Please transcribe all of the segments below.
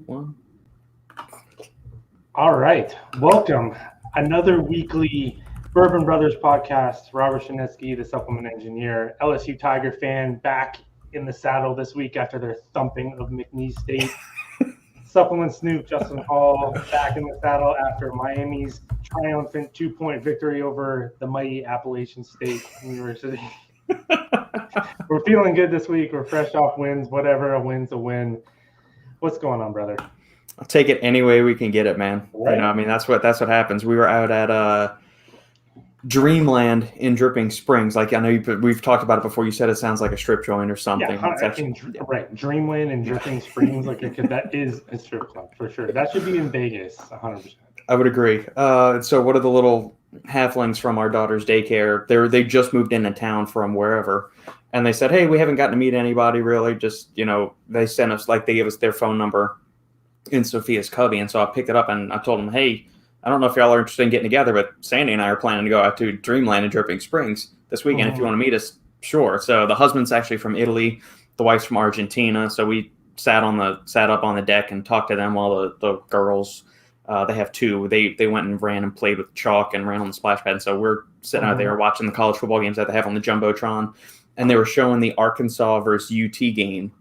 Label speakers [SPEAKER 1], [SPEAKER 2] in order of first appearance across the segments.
[SPEAKER 1] One.
[SPEAKER 2] All right, welcome. Another weekly Bourbon Brothers podcast. Robert Shinesky, the supplement engineer, LSU Tiger fan, back in the saddle this week after their thumping of McNeese State. Supplement Snoop, Justin Hall, back in the saddle after Miami's triumphant 2-point victory over the mighty Appalachian State University. We're feeling good this week. We're fresh off wins. Whatever, a win's a win. What's going on, brother?
[SPEAKER 1] I'll take it any way we can get it, man.
[SPEAKER 2] Right.
[SPEAKER 1] You know, I mean, that's what happens. We were out at Dreamland in Dripping Springs. Like, I know we've talked about it before. You said it sounds like a strip joint or something.
[SPEAKER 2] Yeah, right. Dreamland and Dripping Springs, that is a strip club for sure. That should be in Vegas, 100%.
[SPEAKER 1] I would agree. So what are the little halflings from our daughter's daycare? They just moved into town from wherever. And they said, hey, we haven't gotten to meet anybody really. Just, they sent us, they gave us their phone number in Sophia's cubby. And so I picked it up and I told them, hey, I don't know if y'all are interested in getting together, but Sandy and I are planning to go out to Dreamland in Dripping Springs this weekend. If you want to meet us, sure. So the husband's actually from Italy. The wife's from Argentina. So we sat up on the deck and talked to them while the girls, they have two. They went and ran and played with chalk and ran on the splash pad. And so we're sitting out there watching the college football games that they have on the Jumbotron. And they were showing the Arkansas versus UT game.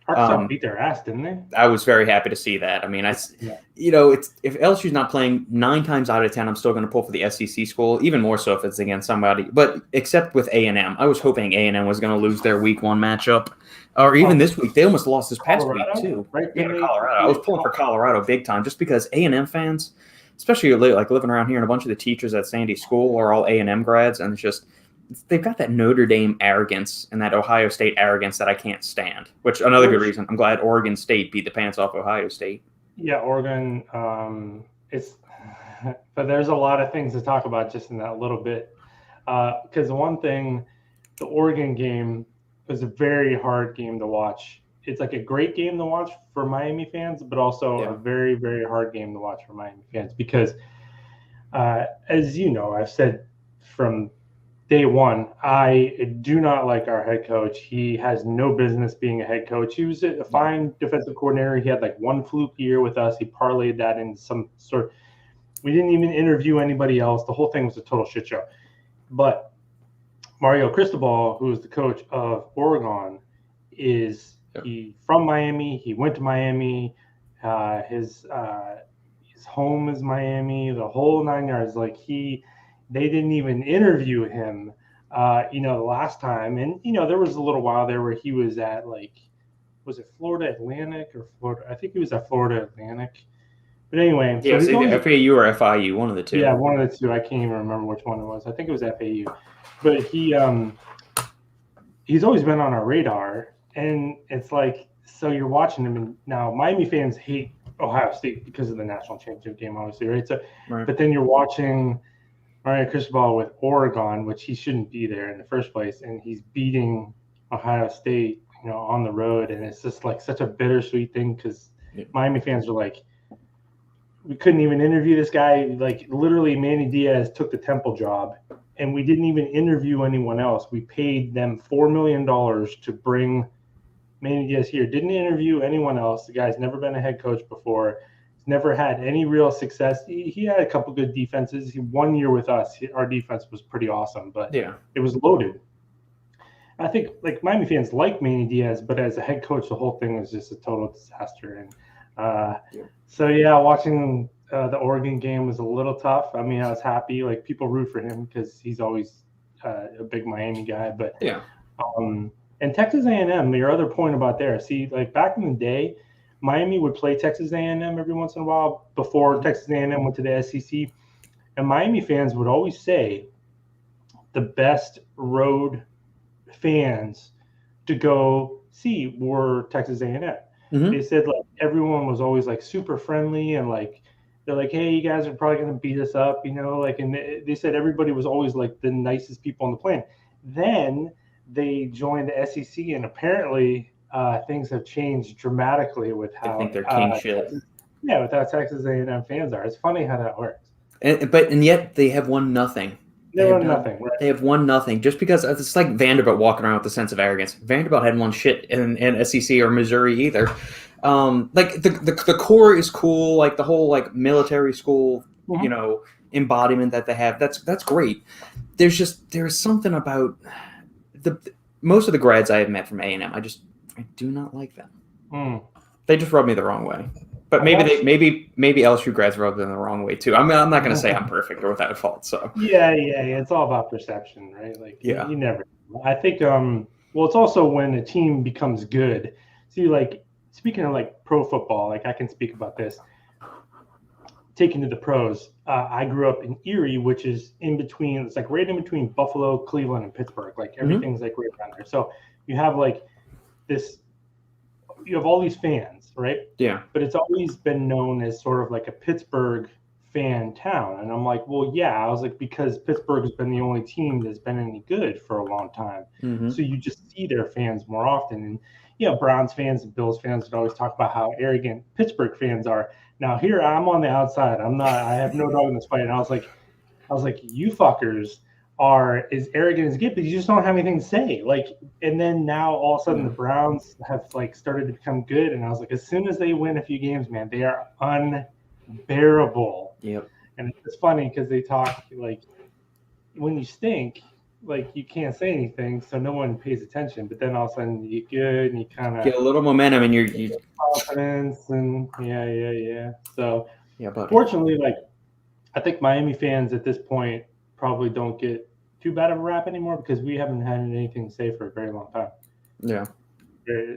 [SPEAKER 2] Arkansas beat their ass, didn't they?
[SPEAKER 1] I was very happy to see that. I mean, it's if LSU's not playing, 9 times out of 10, I'm still going to pull for the SEC school, even more so if it's against somebody. But except with A&M, I was hoping A&M was going to lose their week 1 matchavp, or even this week. They almost lost this past week too.
[SPEAKER 2] Right?
[SPEAKER 1] Yeah, Colorado. I was pulling for Colorado big time, just because A&M fans, especially living around here, and a bunch of the teachers at Sandy's school are all A&M grads, and it's just. They've got that Notre Dame arrogance and that Ohio State arrogance that I can't stand, which another good reason. I'm glad Oregon State beat the pants off Ohio State.
[SPEAKER 2] Yeah, Oregon. But there's a lot of things to talk about just in that little bit. Because the one thing, the Oregon game was a very hard game to watch. It's like a great game to watch for Miami fans, but also a very, very hard game to watch for Miami fans because, as you know, I've said from day one, I do not like our head coach. He has no business being a head coach. He was a fine defensive coordinator. He had one fluke year with us. He parlayed that into some sort. We didn't even interview anybody else. The whole thing was a total shit show. But Mario Cristobal, who is the coach of Oregon, is he from Miami. He went to Miami. His home is Miami. The whole 9 yards. They didn't even interview him, the last time. And, there was a little while there where he was at, was it Florida Atlantic or Florida? I think he was at Florida Atlantic. But anyway.
[SPEAKER 1] Yeah, so FAU or FIU, one of the two.
[SPEAKER 2] Yeah, one of the two. I can't even remember which one it was. I think it was FAU. But he's always been on our radar. And it's so you're watching him. And now Miami fans hate Ohio State because of the national championship game, obviously, right? So, But then you're watching Mario Cristobal with Oregon, which he shouldn't be there in the first place, and he's beating Ohio State, on the road, and it's just such a bittersweet thing because Miami fans are we couldn't even interview this guy. Literally, Manny Diaz took the Temple job, and we didn't even interview anyone else. We paid them $4 million to bring Manny Diaz here. Didn't interview anyone else. The guy's never been a head coach before. Never had any real success. He had a couple good defenses. 1 year with us, our defense was pretty awesome, but it was loaded. I think Miami fans like Manny Diaz, but as a head coach, the whole thing was just a total disaster. And watching the Oregon game was a little tough. I mean, I was happy. People root for him because he's always a big Miami guy. But and Texas A&M, your other point about there. See, back in the day, Miami would play Texas A&M every once in a while before Texas A&M went to the SEC. And Miami fans would always say the best road fans to go see were Texas A&M. Mm-hmm. They said everyone was always super friendly and they're hey, you guys are probably going to beat us up, and they said everybody was always the nicest people on the planet. Then they joined the SEC and apparently things have changed dramatically with how
[SPEAKER 1] I think they're king shit.
[SPEAKER 2] With how Texas A&M fans are. It's funny how that works.
[SPEAKER 1] And yet they have won nothing.
[SPEAKER 2] They won nothing. Right?
[SPEAKER 1] They have won nothing just because it's like Vanderbilt walking around with a sense of arrogance. Vanderbilt hadn't won shit in SEC or Missouri either. Like the core is cool, like the whole like military school,
[SPEAKER 2] Mm-hmm.
[SPEAKER 1] Embodiment that they have. That's great. There's something about the most of the grads I have met from A&M. I do not like them.
[SPEAKER 2] Mm.
[SPEAKER 1] They just rub me the wrong way. But maybe LSU grads rub them the wrong way too. I mean, I'm not going to say I'm perfect or without fault. So
[SPEAKER 2] Yeah. It's all about perception, right? Like you never. I think. Well, it's also when a team becomes good. See, like speaking of like pro football, like I can speak about this. Taken to the pros, I grew up in Erie, which is in between. It's like right in between Buffalo, Cleveland, and Pittsburgh. Like everything's like right around there. So you have like this. You have all these fans, right?
[SPEAKER 1] Yeah.
[SPEAKER 2] But it's always been known as sort of like a Pittsburgh fan town. And I'm like, well, yeah. I was like, because Pittsburgh has been the only team that's been any good for a long time.
[SPEAKER 1] Mm-hmm.
[SPEAKER 2] So you just see their fans more often. And, Browns fans and Bills fans would always talk about how arrogant Pittsburgh fans are. Now here I'm on the outside. I have no dog in this fight. And I was like, you fuckers are as arrogant as get, but you just don't have anything to say. Like, and then now all of a sudden the Browns have like started to become good, and I was like, as soon as they win a few games, man, they are unbearable.
[SPEAKER 1] Yep.
[SPEAKER 2] And it's funny because they talk like when you stink, like you can't say anything, so no one pays attention. But then all of a sudden you get good and you kind of
[SPEAKER 1] get a little momentum, and you
[SPEAKER 2] confidence and yeah. So
[SPEAKER 1] but
[SPEAKER 2] fortunately, like I think Miami fans at this point probably don't get too bad of a rap anymore because we haven't had anything to say for a very long time.
[SPEAKER 1] Yeah.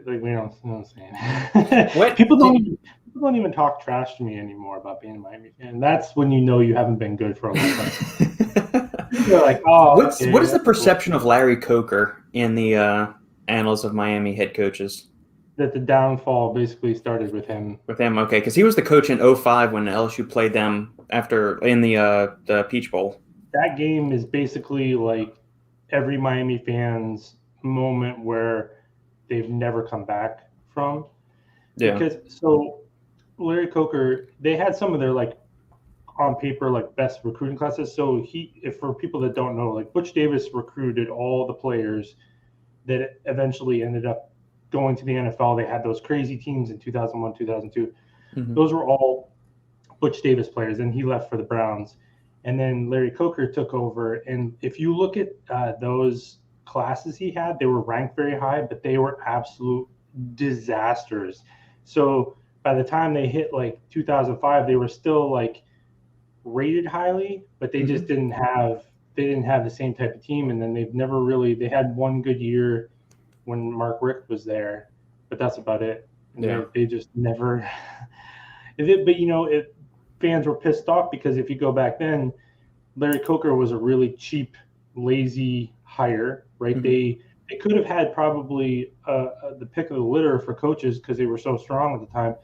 [SPEAKER 2] Like we don't know what I'm saying.
[SPEAKER 1] What
[SPEAKER 2] people don't even talk trash to me anymore about being a Miami fan. That's when you know you haven't been good for a long time. They're like, oh,
[SPEAKER 1] what is the perception of Larry Coker in the annals of Miami head coaches?
[SPEAKER 2] That the downfall basically started with him.
[SPEAKER 1] With him, okay, because he was the coach in 05 when LSU played them in the Peach Bowl.
[SPEAKER 2] That game is basically like every Miami fan's moment where they've never come back from.
[SPEAKER 1] Yeah.
[SPEAKER 2] Because so Larry Coker, they had some of their like on paper like best recruiting classes. So if for people that don't know, like Butch Davis recruited all the players that eventually ended up going to the NFL. They had those crazy teams in 2001, 2002.
[SPEAKER 1] Mm-hmm.
[SPEAKER 2] Those were all Butch Davis players, and he left for the Browns. And then Larry Coker took over. And if you look at those classes he had, they were ranked very high, but they were absolute disasters. So by the time they hit like 2005, they were still like rated highly, but they just didn't have the same type of team. And then they had one good year when Mark Richt was there, but that's about it. And they just never. But fans were pissed off because if you go back then, Larry Coker was a really cheap, lazy hire, right? Mm-hmm. They could have had probably the pick of the litter for coaches because they were so strong at the time,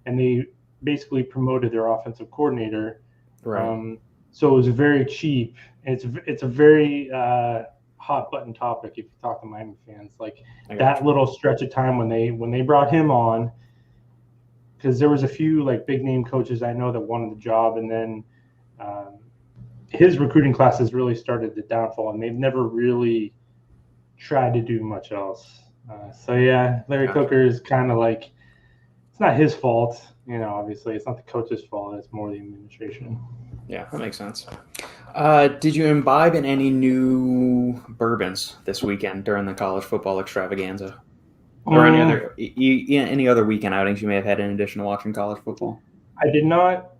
[SPEAKER 2] and they basically promoted their offensive coordinator.
[SPEAKER 1] Right.
[SPEAKER 2] So it was very cheap. It's a very hot button topic if you talk to Miami fans. Like that little stretch of time when they brought him on, because there was a few like big name coaches I know that wanted the job, and then his recruiting classes really started the downfall, and they've never really tried to do much else. Larry Coker is kind of like, it's not his fault, obviously it's not the coach's fault, it's more the administration.
[SPEAKER 1] Yeah, that makes sense. Did you imbibe in any new bourbons this weekend during the college football extravaganza? Or any other weekend outings you may have had in addition to watching college football?
[SPEAKER 2] I did not.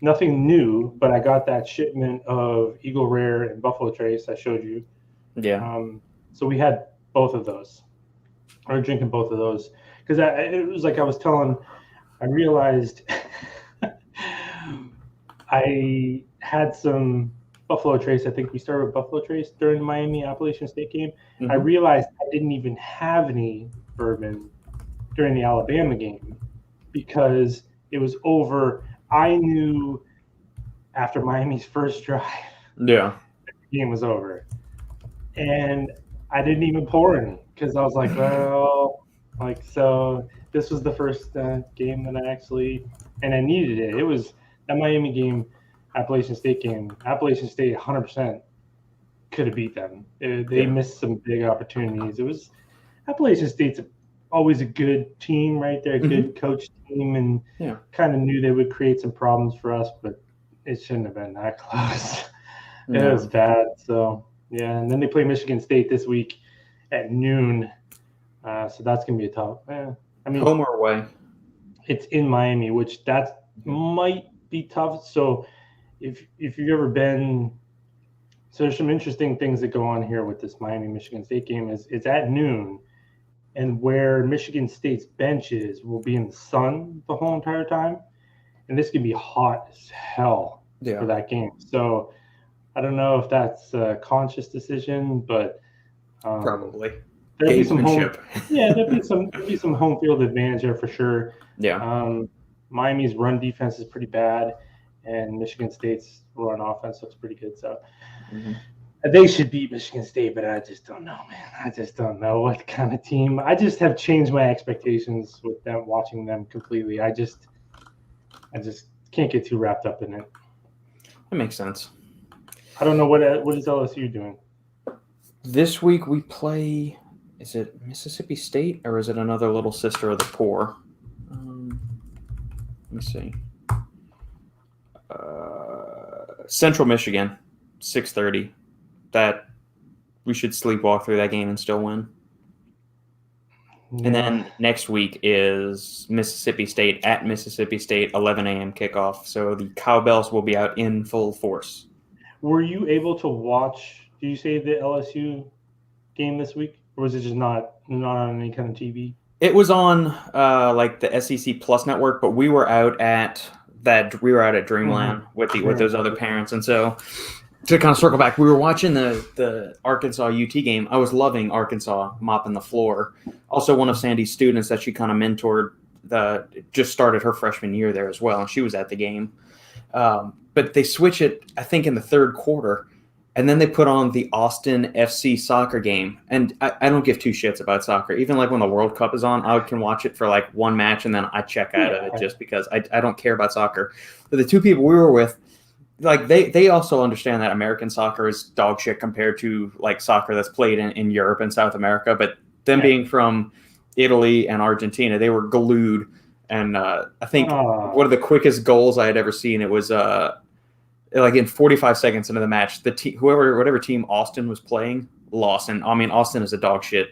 [SPEAKER 2] Nothing new, but I got that shipment of Eagle Rare and Buffalo Trace I showed you.
[SPEAKER 1] Yeah.
[SPEAKER 2] So we had both of those. I was drinking both of those because it was like I was telling. I realized I had some Buffalo Trace. I think we started with Buffalo Trace during the Miami Appalachian State game. Mm-hmm. I realized I didn't even have any bourbon during the Alabama game because it was over. I knew after Miami's first drive, the game was over. And I didn't even pour any because I was like, so this was the first game that I actually, and I needed it. It was that Miami game, Appalachian State game. Appalachian State 100% could have beat them. They missed some big opportunities. It was Appalachian State's always a good team, right? They're a good coach team, and kind of knew they would create some problems for us, but it shouldn't have been that close. It was bad. So, yeah, and then they play Michigan State this week at noon. So that's going to be a tough. I mean,
[SPEAKER 1] home or away?
[SPEAKER 2] It's in Miami, which that might be tough. So if you've ever been – so there's some interesting things that go on here with this Miami-Michigan State game. It's at noon, and where Michigan State's bench will be in the sun the whole entire time. And this can be hot as hell for that game. So I don't know if that's a conscious decision, but
[SPEAKER 1] probably
[SPEAKER 2] there'd be some home. There'd be some home field advantage there for sure.
[SPEAKER 1] Yeah.
[SPEAKER 2] Miami's run defense is pretty bad, and Michigan State's run offense looks pretty good. So they should beat Michigan State, but I just don't know, man. I just don't know what kind of team. I just have changed my expectations with them, watching them completely. I just can't get too wrapped up in it.
[SPEAKER 1] That makes sense.
[SPEAKER 2] I don't know what is LSU doing.
[SPEAKER 1] This week we play. Is it Mississippi State or is it another little sister of the poor? Let me see. Central Michigan, 6:30. That we should sleepwalk through that game and still win. And then next week is Mississippi State at Mississippi State, 11 a.m. kickoff. So the cowbells will be out in full force.
[SPEAKER 2] Were you able to watch, did you say the LSU game this week? Or was it just not on any kind of TV?
[SPEAKER 1] It was on like the SEC Plus network, but we were out at Dreamland with those other parents. And so to kind of circle back, we were watching the Arkansas UT game. I was loving Arkansas mopping the floor. Also, one of Sandy's students that she kind of mentored just started her freshman year there as well, and she was at the game. But they switch it, I think, in the third quarter, and then they put on the Austin FC soccer game. And I don't give two shits about soccer. Even like when the World Cup is on, I can watch it for like one match, and then I check out of it just because I don't care about soccer. But the two people we were with, like they also understand that American soccer is dog shit compared to like soccer that's played in Europe and South America. But them being from Italy and Argentina, they were glued. And I think one of the quickest goals I had ever seen, it was like in 45 seconds into the match, whatever team Austin was playing lost. And I mean, Austin is a dog shit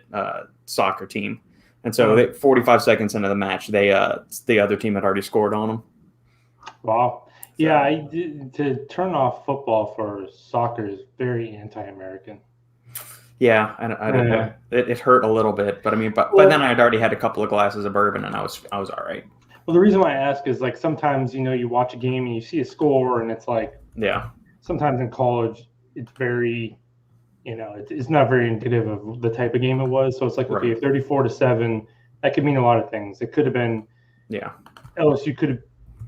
[SPEAKER 1] soccer team. And so 45 seconds into the match, the other team had already scored on them.
[SPEAKER 2] Wow. Yeah, to turn off football for soccer is very anti-American.
[SPEAKER 1] Yeah, I don't know. It hurt a little bit, but I mean, but then I had already had a couple of glasses of bourbon, and I was all right.
[SPEAKER 2] Well, the reason why I ask is like sometimes you watch a game and you see a score, and it's like sometimes in college it's very it's not very indicative of the type of game it was. So it's like okay, 34-7, that could mean a lot of things. It could have been LSU could have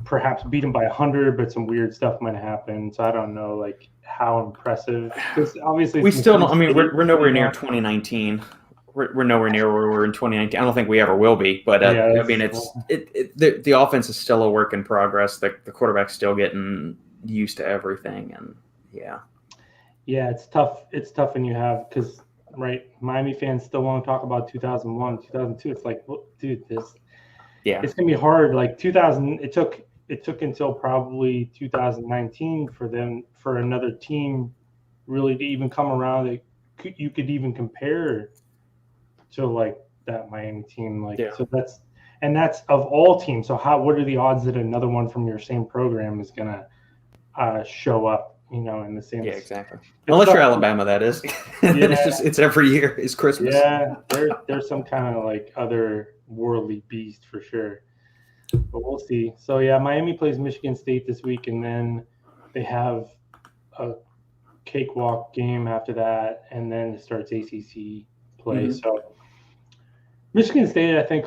[SPEAKER 2] perhaps beat them by 100, but some weird stuff might happen. So I don't know, like how impressive. Because obviously,
[SPEAKER 1] we still don't. I mean, we're nowhere near 2019. We're nowhere near where we were in 2019. I don't think we ever will be. But I mean, the offense is still a work in progress. The quarterback's still getting used to everything, and
[SPEAKER 2] it's tough. It's tough when you have because Miami fans still want to talk about 2001, 2002. It's like, well, dude, it's gonna be hard. Like 2000, it took until probably 2019 for another team really to even come around that you could even compare to like that Miami team. So that's of all teams. So what are the odds that another one from your same program is gonna show up? In the same.
[SPEAKER 1] Yeah, exactly. Unless you're Alabama, that is. It's every year. It's Christmas.
[SPEAKER 2] Yeah, there's some kind of like other worldly beast for sure. But we'll see. So Miami plays Michigan State this week, and then they have a cakewalk game after that, and then it starts ACC play. So Michigan State, I think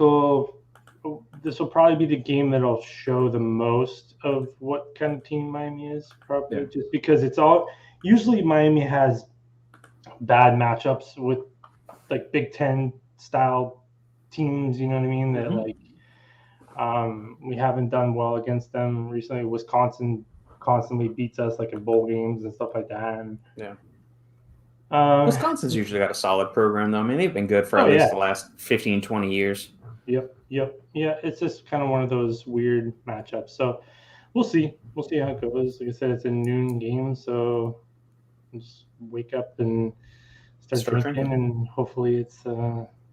[SPEAKER 2] this will probably be the game that'll show the most of what kind of team Miami is, probably just because it's all usually Miami has bad matchups with like Big Ten style teams, you know what I mean? That like we haven't done well against them recently. Wisconsin constantly beats us like in bowl games and stuff like that. And,
[SPEAKER 1] Wisconsin's usually got a solid program though. I mean, they've been good for at least the last 15, 20 years.
[SPEAKER 2] Yep. Yeah, it's just kind of one of those weird matchups. So we'll see. We'll see how it goes. Like I said, it's a noon game, so just wake up and start drinking, and hopefully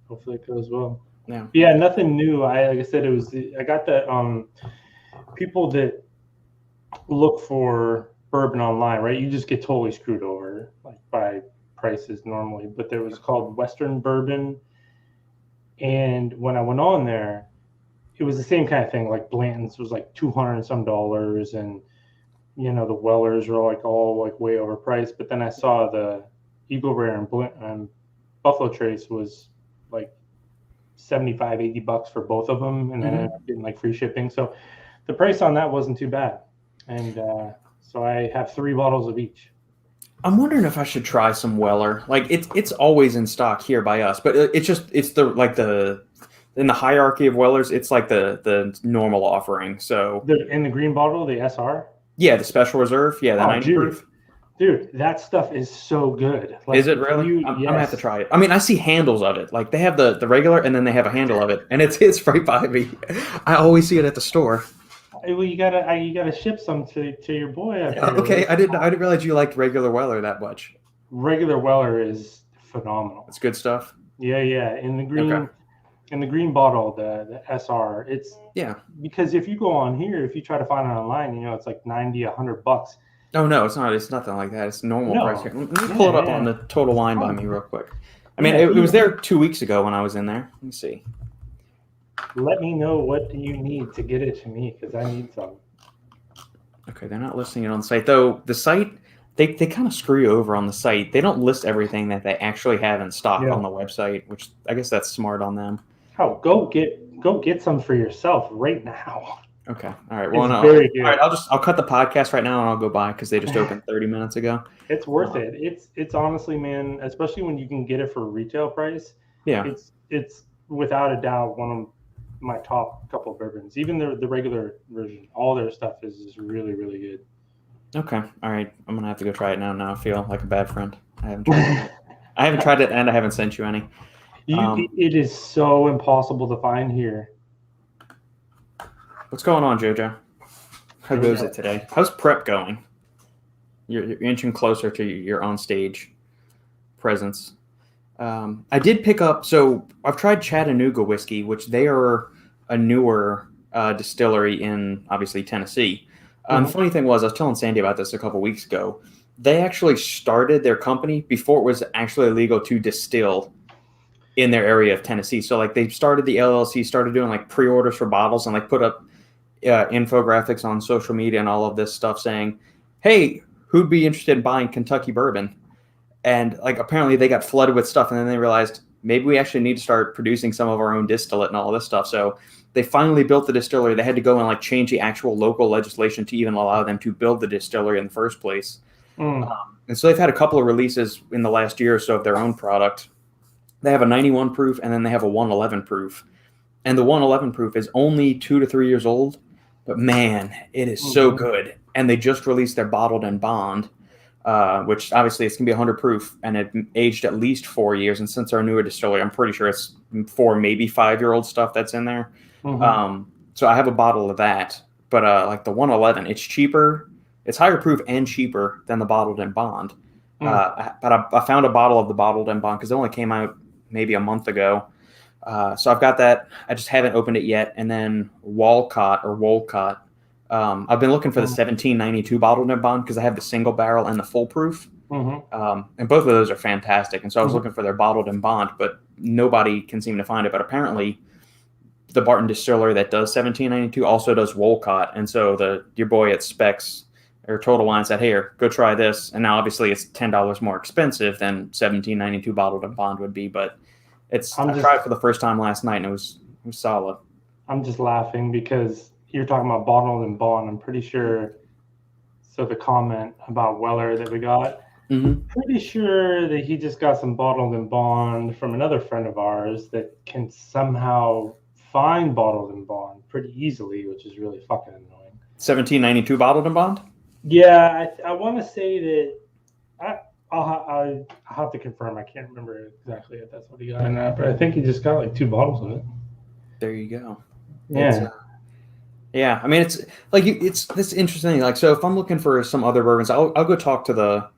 [SPEAKER 2] hopefully it goes well.
[SPEAKER 1] Yeah.
[SPEAKER 2] Yeah, nothing new. Like I said, I got the people that look for bourbon online, right? You just get totally screwed over like by prices normally. But there was called Western Bourbon, and when I went on there, it was the same kind of thing. Like Blanton's was like $200 and some, and the Wellers were like all like way overpriced. But then I saw the Eagle Rare and Buffalo Trace was like $75-$80 for both of them, and then I ended up getting like free shipping. So the price on that wasn't too bad, and so I have 3 bottles of each.
[SPEAKER 1] I'm wondering if I should try some Weller. Like it's always in stock here by us, but it's in the hierarchy of Wellers, it's like the normal offering. So
[SPEAKER 2] in the green bottle, the SR.
[SPEAKER 1] Yeah, the special reserve. Yeah, the 90 proof.
[SPEAKER 2] Dude, that stuff is so good.
[SPEAKER 1] Like, is it really? I'm gonna have to try it. I mean, I see handles of it. Like they have the regular, and then they have a handle of it, and it's right by me. I always see it at the store.
[SPEAKER 2] Well, you gotta ship some to your boy.
[SPEAKER 1] Okay, I didn't realize you liked regular Weller that much.
[SPEAKER 2] Regular Weller is phenomenal.
[SPEAKER 1] It's good stuff.
[SPEAKER 2] Yeah. In the green. Okay. In the green bottle, the SR, it's because if you go on here, if you try to find it online, it's like $90-$100.
[SPEAKER 1] Oh no, it's not. It's nothing like that. It's normal price here. Let me pull it up on the Total Wine by me real quick. I mean, it was there 2 weeks ago when I was in there. Let me see.
[SPEAKER 2] Let me know what you need to get it to me because I need some.
[SPEAKER 1] Okay, they're not listing it on the site though. The site they kind of screw you over on the site. They don't list everything that they actually have in stock on the website, which I guess that's smart on them.
[SPEAKER 2] Oh, go get some for yourself right now.
[SPEAKER 1] Okay. All right. Well,
[SPEAKER 2] very good.
[SPEAKER 1] All right. I'll cut the podcast right now and I'll go buy because they just opened 30 minutes ago.
[SPEAKER 2] It's worth it. It's honestly, man, especially when you can get it for retail price.
[SPEAKER 1] Yeah.
[SPEAKER 2] It's without a doubt one of my top couple of bourbons. Even the regular version, all their stuff is really, really good.
[SPEAKER 1] Okay. All right. I'm gonna have to go try it now. Now I feel like a bad friend. I haven't tried it. I haven't tried it, and I haven't sent you any.
[SPEAKER 2] It is so impossible to find here.
[SPEAKER 1] What's going on, JoJo? How goes it today? How's prep going? You're inching closer to your on-stage presence. I did pick up, so I've tried Chattanooga Whiskey, which they are a newer distillery in, obviously, Tennessee. The funny thing was, I was telling Sandy about this a couple weeks ago. They actually started their company before it was actually illegal to distill in their area of Tennessee. So like they started the LLC, started doing like pre-orders for bottles and like put up infographics on social media and all of this stuff saying, hey, who'd be interested in buying Kentucky bourbon? And like apparently they got flooded with stuff and then they realized maybe we actually need to start producing some of our own distillate and all this stuff. So they finally built the distillery. They had to go and like change the actual local legislation to even allow them to build the distillery in the first place. And so they've had a couple of releases in the last year or so of their own product. They have a 91 proof and then they have a 111 proof. And the 111 proof is only 2 to 3 years old, but man, it is so good. And they just released their bottled and bond, which obviously it's going to be 100 proof and it aged at least 4 years. And since our newer distillery, I'm pretty sure it's 4, maybe 5-year-old stuff that's in there. So I have a bottle of that, but like the 111, it's cheaper. It's higher proof and cheaper than the bottled and bond. But I found a bottle of the bottled and bond because it only came out maybe a month ago. So I've got that. I just haven't opened it yet. And then Wolcott. I've been looking for the 1792 bottled and bond because I have the single barrel and the full proof. And both of those are fantastic. And so I was looking for their bottled and bond, but nobody can seem to find it. But apparently the Barton distiller that does 1792 also does Wolcott. And so your boy at Specs or Total Wine said, "Here, go try this." And now obviously it's $10 more expensive than 1792 bottled and bond would be, but I tried it for the first time last night and it was solid.
[SPEAKER 2] I'm just laughing because you're talking about bottled and bond. I'm pretty sure. So the comment about Weller that we got, pretty sure that he just got some bottled and bond from another friend of ours that can somehow find bottled and bond pretty easily, which is really fucking annoying.
[SPEAKER 1] 1792 bottled and bond?
[SPEAKER 2] Yeah, I want to say that I'll have to confirm. I can't remember exactly if that's what he got in that, but I think he just got like 2 bottles of it.
[SPEAKER 1] There you go.
[SPEAKER 2] Yeah.
[SPEAKER 1] Yeah, I mean, it's like it's this interesting. Like, so if I'm looking for some other bourbons, I'll go talk to the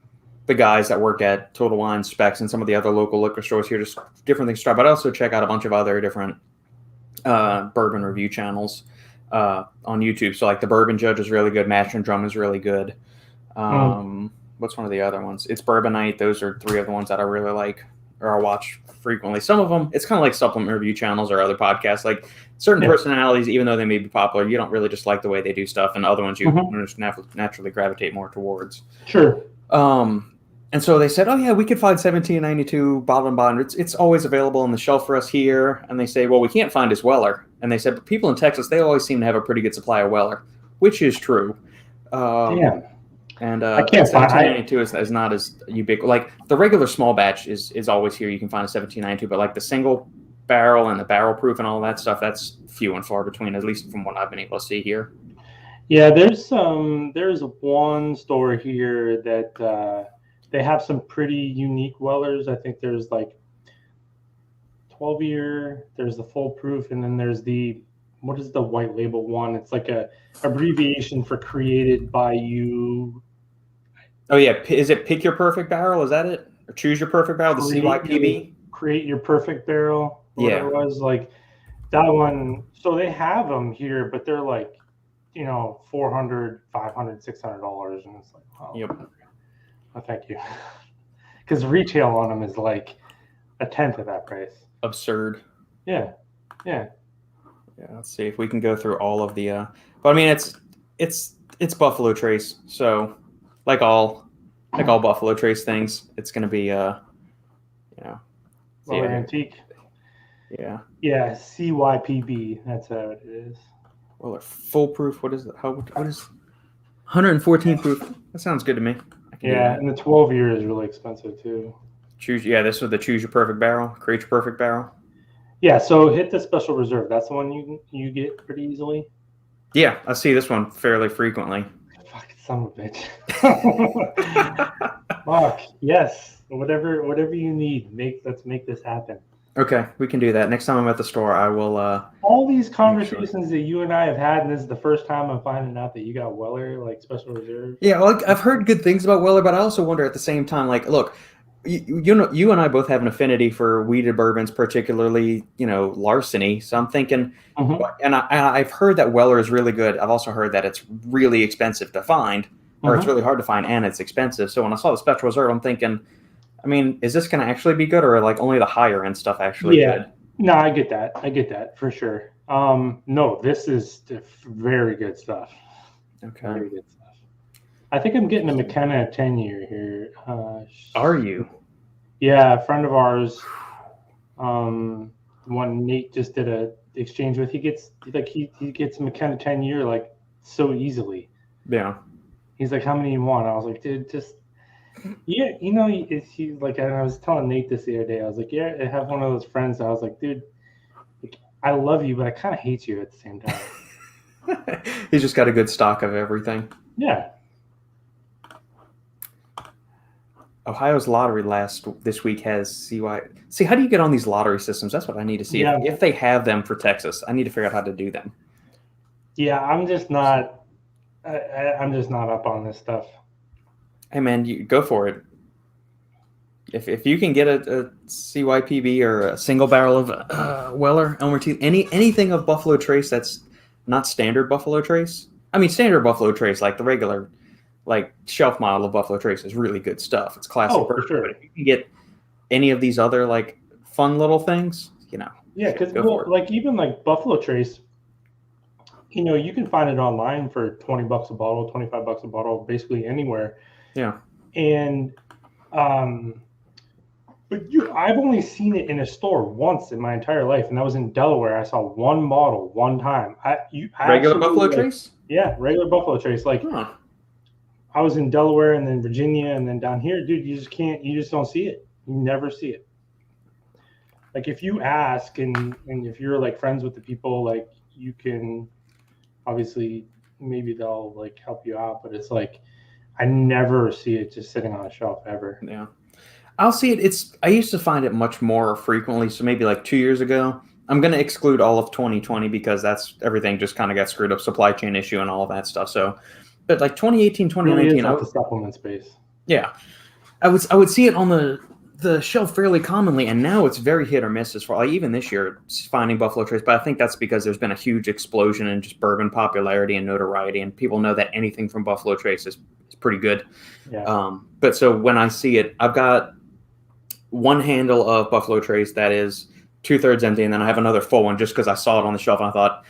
[SPEAKER 1] guys that work at Total Wine Specs and some of the other local liquor stores here, just different things to try. But I also check out a bunch of other different bourbon review channels on YouTube. So like the Bourbon Judge is really good. Master and Drum is really good. What's one of the other ones? It's Bourbon Night. Those are three of the ones that I really like or I watch frequently. Some of them, it's kind of like supplement review channels or other podcasts. Like certain personalities, even though they may be popular, you don't really just like the way they do stuff, and other ones you just naturally gravitate more towards.
[SPEAKER 2] Sure.
[SPEAKER 1] And so they said, oh, yeah, we could find 1792 bottle and bond. It's always available on the shelf for us here. And they say, well, we can't find his Weller. And they said, but people in Texas, they always seem to have a pretty good supply of Weller, which is true.
[SPEAKER 2] Damn.
[SPEAKER 1] And
[SPEAKER 2] I can't
[SPEAKER 1] 1792 is not as ubiquitous. Like the regular small batch is always here. You can find a 1792, but like the single barrel and the barrel proof and all that stuff, that's few and far between, at least from what I've been able to see here.
[SPEAKER 2] Yeah, there's one store here that they have some pretty unique Wellers. I think there's like 12-year, there's the full proof, and then there's what is the white label one? It's like a abbreviation for created by you.
[SPEAKER 1] Oh yeah, is it Pick Your Perfect Barrel? Is that it? Or Choose Your Perfect Barrel? The CYPB?
[SPEAKER 2] Create Your Perfect Barrel.
[SPEAKER 1] Yeah.
[SPEAKER 2] It was like that one. So they have them here, but they're like, $400, $500, $600, and it's like, wow.
[SPEAKER 1] Yep.
[SPEAKER 2] Oh, thank you. Because retail on them is like a tenth of that price.
[SPEAKER 1] Absurd.
[SPEAKER 2] Yeah.
[SPEAKER 1] Let's see if we can go through all of the. But I mean, it's Buffalo Trace, so like all Buffalo Trace things, it's going to be
[SPEAKER 2] Weller Antique.
[SPEAKER 1] Yeah.
[SPEAKER 2] Yeah, CYPB. That's how it is.
[SPEAKER 1] Weller Full Proof. What is it? What is 114 proof? That sounds good to me.
[SPEAKER 2] Yeah, and the 12-year is really expensive too.
[SPEAKER 1] This was the Choose Your Perfect Barrel, Create Your Perfect Barrel.
[SPEAKER 2] Yeah, so hit the Special Reserve. That's the one you get pretty easily.
[SPEAKER 1] Yeah, I see this one fairly frequently.
[SPEAKER 2] Fuck, son of a bitch. Mach, yes. Whatever you need, let's make this happen.
[SPEAKER 1] Okay, we can do that. Next time I'm at the store, I will.
[SPEAKER 2] All these conversations that you and I have had, and this is the first time I'm finding out that you got Weller, like Special Reserve.
[SPEAKER 1] Yeah, well, I've heard good things about Weller, but I also wonder at the same time, like, look, you and I both have an affinity for wheated bourbons, particularly, Larceny. So I'm thinking, and I've heard that Weller is really good. I've also heard that it's really expensive to find, or it's really hard to find, and it's expensive. So when I saw the Special Reserve, I'm thinking, I mean, is this going to actually be good, or like only the higher end stuff actually good?
[SPEAKER 2] No, I get that for sure. No, this is very good stuff.
[SPEAKER 1] Okay.
[SPEAKER 2] Very good stuff. I think I'm getting a McKenna 10-year here.
[SPEAKER 1] Are you?
[SPEAKER 2] Yeah, a friend of ours, one Nate just did a exchange with. He gets a McKenna 10-year like so easily.
[SPEAKER 1] Yeah.
[SPEAKER 2] He's like, how many you want? I was like, dude, just he's like, and I was telling Nate this the other day. I was like, yeah, I have one of those friends. I was like, dude, I love you, but I kind of hate you at the same time.
[SPEAKER 1] He's just got a good stock of everything.
[SPEAKER 2] Yeah.
[SPEAKER 1] Ohio's lottery this week has CY. See, how do you get on these lottery systems? That's what I need to see. Yeah. If they have them for Texas, I need to figure out how to do them.
[SPEAKER 2] Yeah, I'm just not up on this stuff.
[SPEAKER 1] Hey man, you go for it. If you can get a CYPB or a single barrel of Weller, Elmer T, anything of Buffalo Trace that's not standard Buffalo Trace. I mean, standard Buffalo Trace, like the regular, like shelf model of Buffalo Trace, is really good stuff. It's classic.
[SPEAKER 2] For sure.
[SPEAKER 1] But if you can get any of these other like fun little things,
[SPEAKER 2] Yeah, because like even like Buffalo Trace, you can find it online for $20 a bottle, $25 a bottle, basically anywhere.
[SPEAKER 1] Yeah.
[SPEAKER 2] And but I've only seen it in a store once in my entire life, and that was in Delaware. I saw one model one time.
[SPEAKER 1] Regular Buffalo Trace?
[SPEAKER 2] Yeah, regular Buffalo Trace. Like I was in Delaware and then Virginia and then down here, dude, you just don't see it. You never see it. Like if you ask and if you're like friends with the people, like you can obviously maybe they'll like help you out, but it's like I never see it just sitting on a shelf ever.
[SPEAKER 1] Yeah. I'll see it. I used to find it much more frequently. So maybe like 2 years ago, I'm going to exclude all of 2020 because that's everything just kind of got screwed up, supply chain issue and all of that stuff. So, but like 2018, 2019,
[SPEAKER 2] really is the supplement space.
[SPEAKER 1] Yeah, I would see it on the shelf fairly commonly, and now it's very hit or miss as far. Like even this year, finding Buffalo Trace, but I think that's because there's been a huge explosion in just bourbon popularity and notoriety, and people know that anything from Buffalo Trace is pretty good.
[SPEAKER 2] Yeah.
[SPEAKER 1] But so when I see it, I've got one handle of Buffalo Trace that is 2/3 empty, and then I have another full one just because I saw it on the shelf and I thought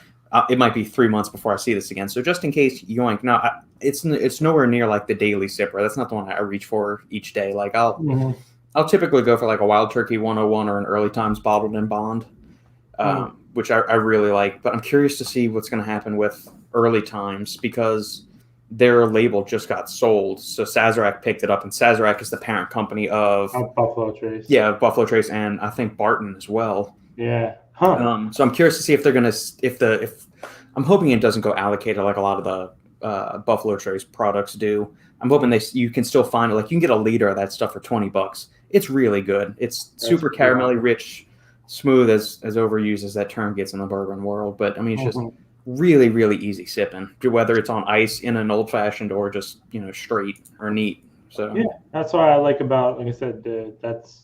[SPEAKER 1] it might be 3 months before I see this again. So just in case, yoink. Now it's nowhere near like the daily sipper. That's not the one I reach for each day. Like I'll typically go for like a Wild Turkey 101 or an Early Times Bottled in Bond, which I really like. But I'm curious to see what's going to happen with Early Times because their label just got sold. So Sazerac picked it up, and Sazerac is the parent company of
[SPEAKER 2] Buffalo Trace.
[SPEAKER 1] Yeah, Buffalo Trace, and I think Barton as well.
[SPEAKER 2] Yeah.
[SPEAKER 1] So I'm curious to see if they're gonna if I'm hoping it doesn't go allocated like a lot of the Buffalo Trace products do. I'm hoping you can still find it. Like you can get a liter of that stuff for $20. It's really good. It's super caramelly rich, smooth as overused as that term gets in the bourbon world. But I mean, it's just really, really easy sipping, whether it's on ice in an old fashioned or just straight or neat. So
[SPEAKER 2] yeah, that's what I like about, like I said, that's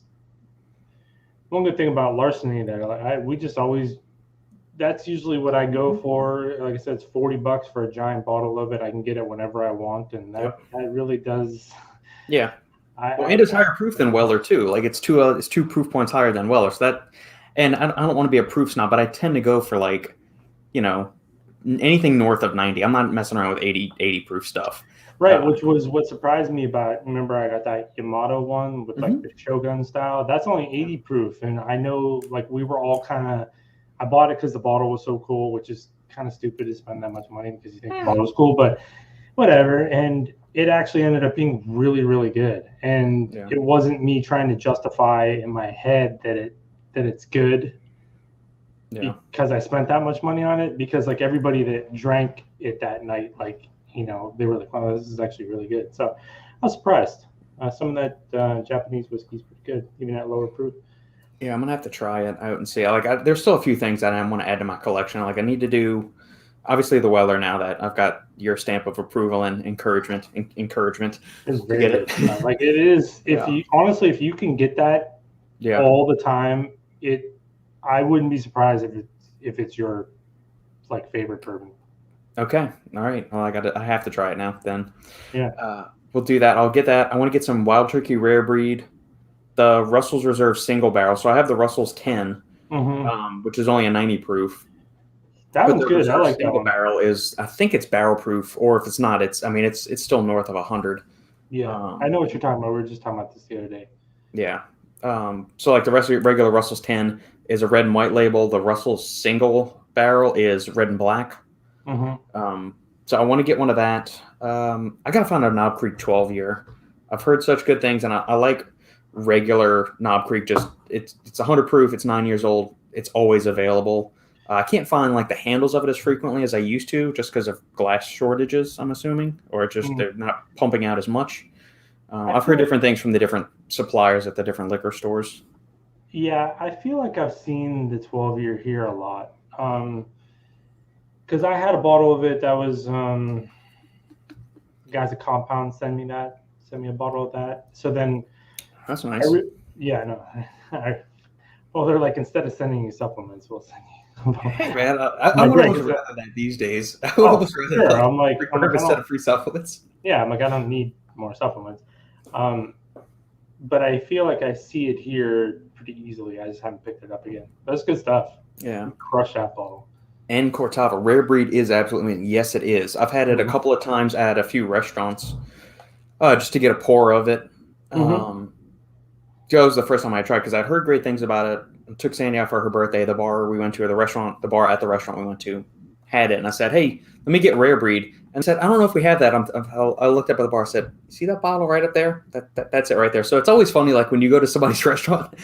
[SPEAKER 2] one good thing about Larceny there. Like we just always, that's usually what I go for. Like I said, it's $40 for a giant bottle of it. I can get it whenever I want, and that really does.
[SPEAKER 1] Yeah. And it's higher proof than Weller too. Like it's two proof points higher than Weller. So that, and I don't want to be a proof snob, but I tend to go for like, anything north of 90. I'm not messing around with 80 proof stuff.
[SPEAKER 2] Right, which was what surprised me about. Remember, I got that Yamato one with like the Shogun style. That's only 80 proof, and I know like we were all kind of. I bought it because the bottle was so cool, which is kind of stupid to spend that much money because you think the bottle was cool, but whatever. And it actually ended up being really, really good. And it wasn't me trying to justify in my head that it's good because I spent that much money on it. Because like everybody that drank it that night, like. They were like, "Wow, this is actually really good." So I was surprised. Some of that Japanese whiskey is pretty good, even at lower proof.
[SPEAKER 1] Yeah, I'm gonna have to try it out and see. There's still a few things that I want to add to my collection. Like I need to do, obviously the Weller now that I've got your stamp of approval and encouragement.
[SPEAKER 2] It's very good. Like it is. If you can get that all the time, I wouldn't be surprised if it's your like favorite bourbon.
[SPEAKER 1] Okay. All right. Well, I have to try it now then.
[SPEAKER 2] Yeah.
[SPEAKER 1] We'll do that. I'll get that. I want to get some Wild Turkey Rare Breed, the Russell's Reserve single barrel. So I have the Russell's 10, which is only a 90 proof.
[SPEAKER 2] That one's good. I like that
[SPEAKER 1] single
[SPEAKER 2] one.
[SPEAKER 1] Barrel is, I think it's barrel proof, or if it's not, it's still north of 100.
[SPEAKER 2] Yeah. I know what you're talking about. We were just talking about this the other day.
[SPEAKER 1] Yeah. So like the regular Russell's 10 is a red and white label. The Russell's single barrel is red and black. So I want to get one of that. I gotta find a Knob Creek 12 year. I've heard such good things, and I like regular Knob Creek. Just it's 100 proof. It's 9 years old. It's always available. I can't find like the handles of it as frequently as I used to, just because of glass shortages. I'm assuming, or just they're not pumping out as much. I've heard different things from the different suppliers at the different liquor stores.
[SPEAKER 2] Yeah, I feel like I've seen the 12 year here a lot. Because I had a bottle of it that was guys at Compound sent me a bottle of that. So then
[SPEAKER 1] that's nice.
[SPEAKER 2] Well, they're like, instead of sending you supplements, we'll send you.
[SPEAKER 1] Hey man, I would almost rather that these days. I would almost rather
[SPEAKER 2] I'm like
[SPEAKER 1] instead of free supplements.
[SPEAKER 2] Yeah, I'm like, I don't need more supplements. But I feel like I see it here pretty easily. I just haven't picked it up again. That's good stuff.
[SPEAKER 1] Yeah,
[SPEAKER 2] crush that bottle.
[SPEAKER 1] And Cortava Rare Breed is absolutely, yes, it is. I've had it a couple of times at a few restaurants, just to get a pour of it. It was the first time I tried because I'd heard great things about it. I took Sandy out for her birthday. The bar we went to, or the bar at the restaurant we went to, had it, and I said, "Hey, let me get Rare Breed." And I said, "I don't know if we have that." I looked up at the bar. I said, "See that bottle right up there? That's it right there." So it's always funny, like when you go to somebody's restaurant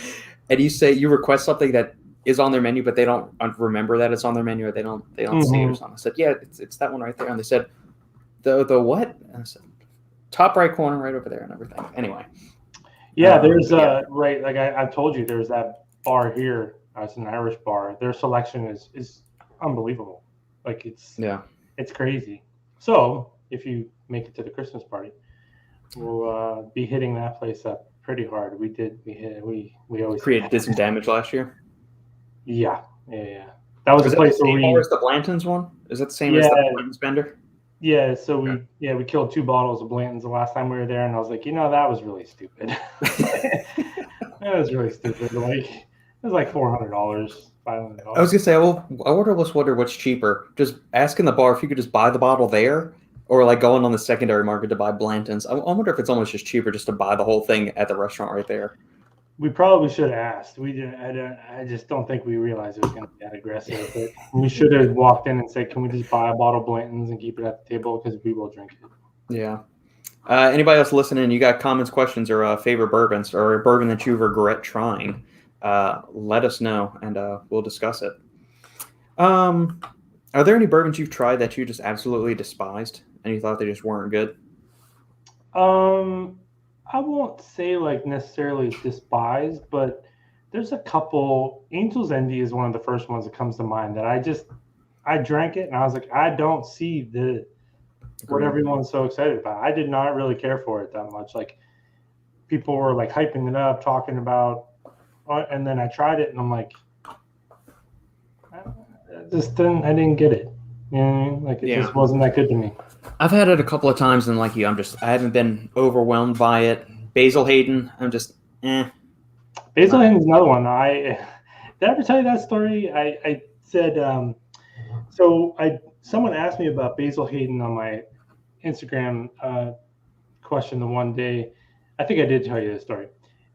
[SPEAKER 1] and you request something that is on their menu, but they don't remember that it's on their menu, or they don't see it or something. I said, "Yeah, it's that one right there." And they said, "The what?" And I said, "Top right corner, right over there," and everything. Anyway.
[SPEAKER 2] Yeah, there's right. Like I've told you, there's that bar here It's an Irish bar. Their selection is unbelievable. Like it's crazy. So if you make it to the Christmas party, we'll be hitting that place up pretty hard. We always
[SPEAKER 1] did some damage last year.
[SPEAKER 2] Yeah. That was a place where we.
[SPEAKER 1] Or is the Blanton's one? Is that the same as the Blanton's Bender?
[SPEAKER 2] Yeah. So we killed 2 bottles of Blanton's the last time we were there, and I was like, that was really stupid. That was really stupid. Like it was like $400, $500.
[SPEAKER 1] I was gonna say, I almost wonder what's cheaper. Just asking the bar if you could just buy the bottle there, or like going on the secondary market to buy Blanton's. I wonder if it's almost just cheaper just to buy the whole thing at the restaurant right there.
[SPEAKER 2] We probably should have asked. We didn't. I just don't think we realized it was going to be that aggressive. But we should have walked in and said, "Can we just buy a bottle of Blanton's and keep it at the table because we will drink it."
[SPEAKER 1] Yeah. Anybody else listening? You got comments, questions, or favorite bourbons, or a bourbon that you regret trying? Let us know, and we'll discuss it. Are there any bourbons you've tried that you just absolutely despised and you thought they just weren't good?
[SPEAKER 2] I won't say like necessarily despised, but there's a couple. Angel's Envy is one of the first ones that comes to mind that I drank it and I was like, I don't see what everyone's so excited about. I did not really care for it that much. Like people were like hyping it up, talking about, and then I tried it and I'm like, I didn't get it. You know what I mean? Like it just wasn't that good to me.
[SPEAKER 1] I've had it a couple of times and like you, I haven't been overwhelmed by it. Basil Hayden, I'm just
[SPEAKER 2] Basil Hayden's another one. Did I ever tell you that story? I said, someone asked me about Basil Hayden on my Instagram question the one day. I think I did tell you this story.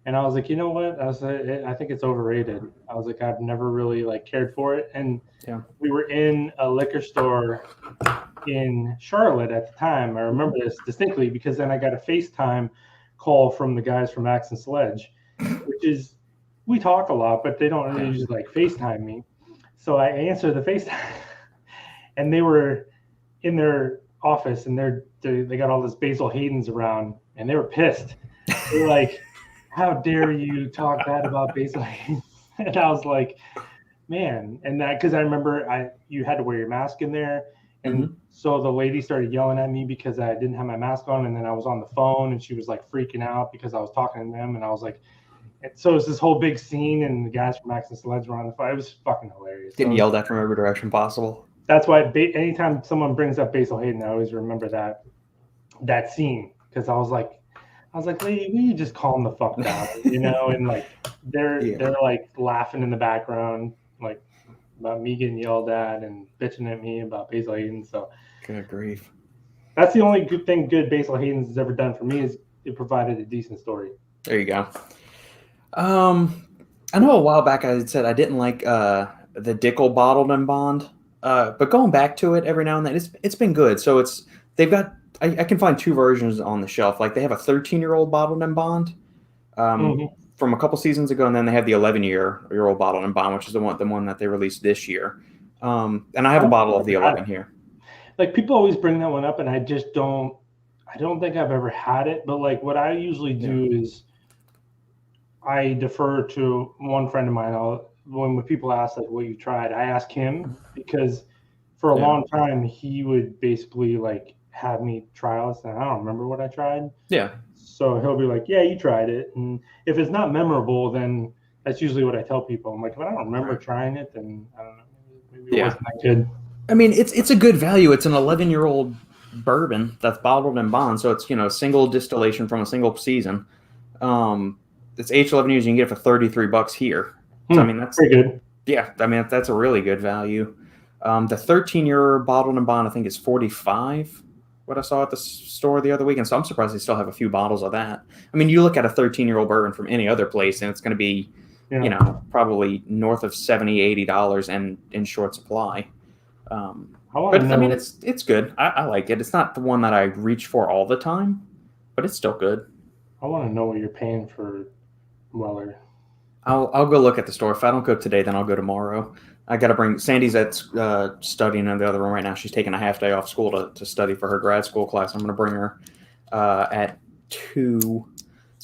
[SPEAKER 2] And I was like, you know what? I think it's overrated. I was like, I've never really like cared for it. And we were in a liquor store in Charlotte at the time. I remember this distinctly because then I got a FaceTime call from the guys from Axe and Sledge, which is, we talk a lot, but they don't really just like FaceTime me. So I answered the FaceTime and they were in their office and they got all this Basil Hayden's around and they were pissed. They were like, how dare you talk bad about Basil Hayden? And I was like, man. And that, because I remember you had to wear your mask in there. And so the lady started yelling at me because I didn't have my mask on. And then I was on the phone and she was like freaking out because I was talking to them. And I was like, so it was this whole big scene and the guys from Axe and Sledge were on the phone. It was fucking hilarious.
[SPEAKER 1] Getting yelled at from every direction possible.
[SPEAKER 2] That's why anytime someone brings up Basil Hayden, I always remember that scene. Because I was like, lady, will you just calm the fuck down? You know, and like they're like laughing in the background, like about me getting yelled at and bitching at me about Basil Hayden. So
[SPEAKER 1] good grief.
[SPEAKER 2] That's the only good thing Basil Hayden has ever done for me is it provided a decent story.
[SPEAKER 1] There you go. I know a while back I said I didn't like the Dickle Bottled and Bond, but going back to it every now and then, it's been good. So they've got. I can find 2 versions on the shelf. Like they have a 13-year-old bottled and bond from a couple seasons ago, and then they have the 11-year-old bottled and bond, which is the one that they released this year. And I have a bottle of the 11 here.
[SPEAKER 2] Like people always bring that one up, and I just don't. I don't think I've ever had it. But like what I usually do is I defer to one friend of mine. When people ask like what you tried, I ask him because for a long time he would basically like have me try this, and I don't remember what I tried. Yeah. So he'll be like, yeah, you tried it. And if it's not memorable, then that's usually what I tell people. I'm like, if I don't remember trying it, then I don't know. Maybe it wasn't that good.
[SPEAKER 1] I mean, it's a good value. It's an 11-year-old bourbon that's bottled and bond. So it's, single distillation from a single season. It's aged 11 years. You can get it for $33 here. So, I mean, that's
[SPEAKER 2] pretty good.
[SPEAKER 1] Yeah. I mean, that's a really good value. The 13-year bottled and bond, I think, is $45. What I saw at the store the other week, and so I'm surprised they still have a few bottles of that. I mean, you look at a 13-year-old bourbon from any other place, and it's going to be, probably north of $70, $80 and in short supply. But I mean, it's good. I like it. It's not the one that I reach for all the time, but it's still good.
[SPEAKER 2] I want to know what you're paying for Weller.
[SPEAKER 1] I'll go look at the store. If I don't go today, then I'll go tomorrow. I got to bring Sandy's at studying in the other room right now. She's taking a half day off school to study for her grad school class. I'm going to bring her at 2.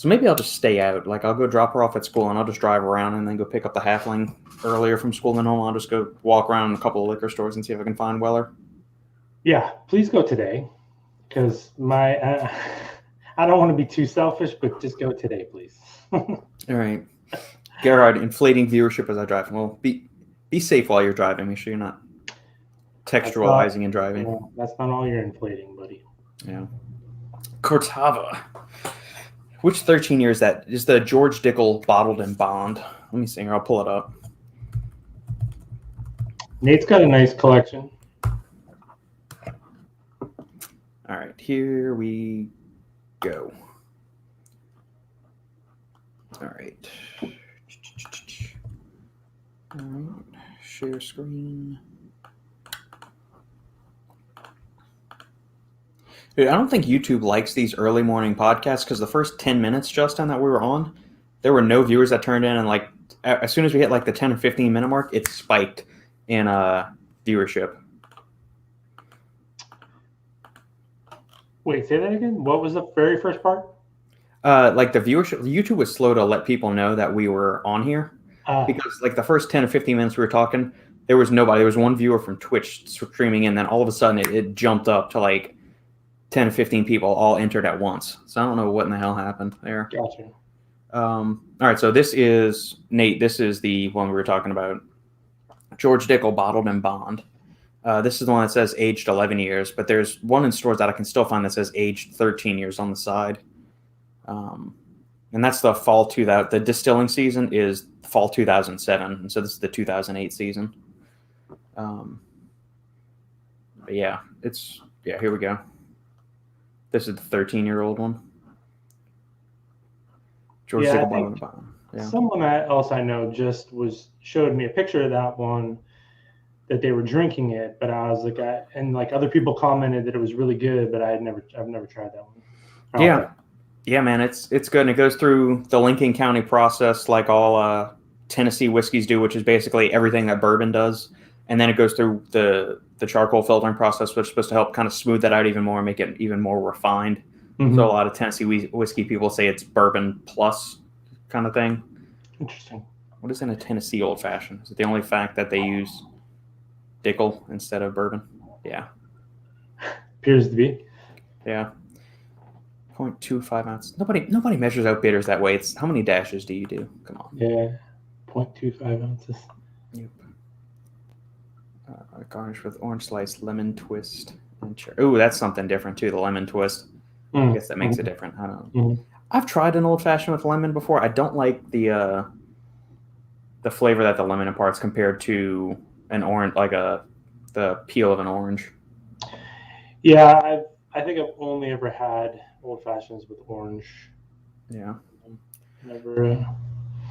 [SPEAKER 1] So maybe I'll just stay out. Like, I'll go drop her off at school, and I'll just drive around and then go pick up the halfling earlier from school than home. I'll just go walk around a couple of liquor stores and see if I can find Weller.
[SPEAKER 2] Yeah, please go today, because I don't want to be too selfish, but just go today, please.
[SPEAKER 1] All right. Gerard, inflating viewership as I drive. Well, be safe while you're driving. Make sure you're not textualizing and driving.
[SPEAKER 2] Yeah, that's not all you're inflating, buddy.
[SPEAKER 1] Yeah. Cortava. Which 13 year is that? Is the George Dickle bottled in bond? Let me see here. I'll pull it up.
[SPEAKER 2] Nate's got a nice collection.
[SPEAKER 1] All right, here we go. All right. All right. Share screen. Dude, I don't think YouTube likes these early morning podcasts because the first 10 minutes, Justin, that we were on, there were no viewers that turned in. And like as soon as we hit like the 10 or 15 minute mark, it spiked in viewership.
[SPEAKER 2] Wait, say that again? What was the very first part?
[SPEAKER 1] Like the viewership, YouTube was slow to let people know that we were on here because like the first 10 or 15 minutes we were talking, there was nobody. There was one viewer from Twitch streaming in. Then all of a sudden it jumped up to like 10 to 15 people all entered at once. So I don't know what in the hell happened there.
[SPEAKER 2] Gotcha.
[SPEAKER 1] All right, so this is, Nate, this is the one we were talking about. George Dickle bottled in bond. This is the one that says aged 11 years, but there's one in stores that I can still find that says aged 13 years on the side. And that's the fall 2000. The distilling season is fall 2007, and so this is the 2008 season. But yeah, here we go. This is the 13-year-old one. George Dickle bottled in bond. Yeah.
[SPEAKER 2] Someone else I know just showed me a picture of that one that they were drinking it, but I was like, and like other people commented that it was really good, but I've never tried that one.
[SPEAKER 1] Yeah, man, it's good, and it goes through the Lincoln County process like all Tennessee whiskeys do, which is basically everything that bourbon does, and then it goes through the charcoal filtering process, which is supposed to help kind of smooth that out even more, make it even more refined. Mm-hmm. So a lot of Tennessee whiskey people say it's bourbon plus kind of thing.
[SPEAKER 2] Interesting.
[SPEAKER 1] What is in a Tennessee old fashioned? Is it the only fact that they use Dickle instead of bourbon? Yeah.
[SPEAKER 2] Appears to be.
[SPEAKER 1] Yeah. 0.25 ounces. Nobody measures out bitters that way. It's how many dashes do you do? Come on.
[SPEAKER 2] Yeah. 0.25 ounces.
[SPEAKER 1] Yep. Garnish with orange slice, lemon twist, and ooh, that's something different too. The lemon twist. I guess that makes it different. I don't know. Mm-hmm. I've tried an old fashioned with lemon before. I don't like the flavor that the lemon imparts compared to an orange, like the peel of an orange.
[SPEAKER 2] Yeah, I think I've only ever had old fashions with orange.
[SPEAKER 1] Yeah.
[SPEAKER 2] Never.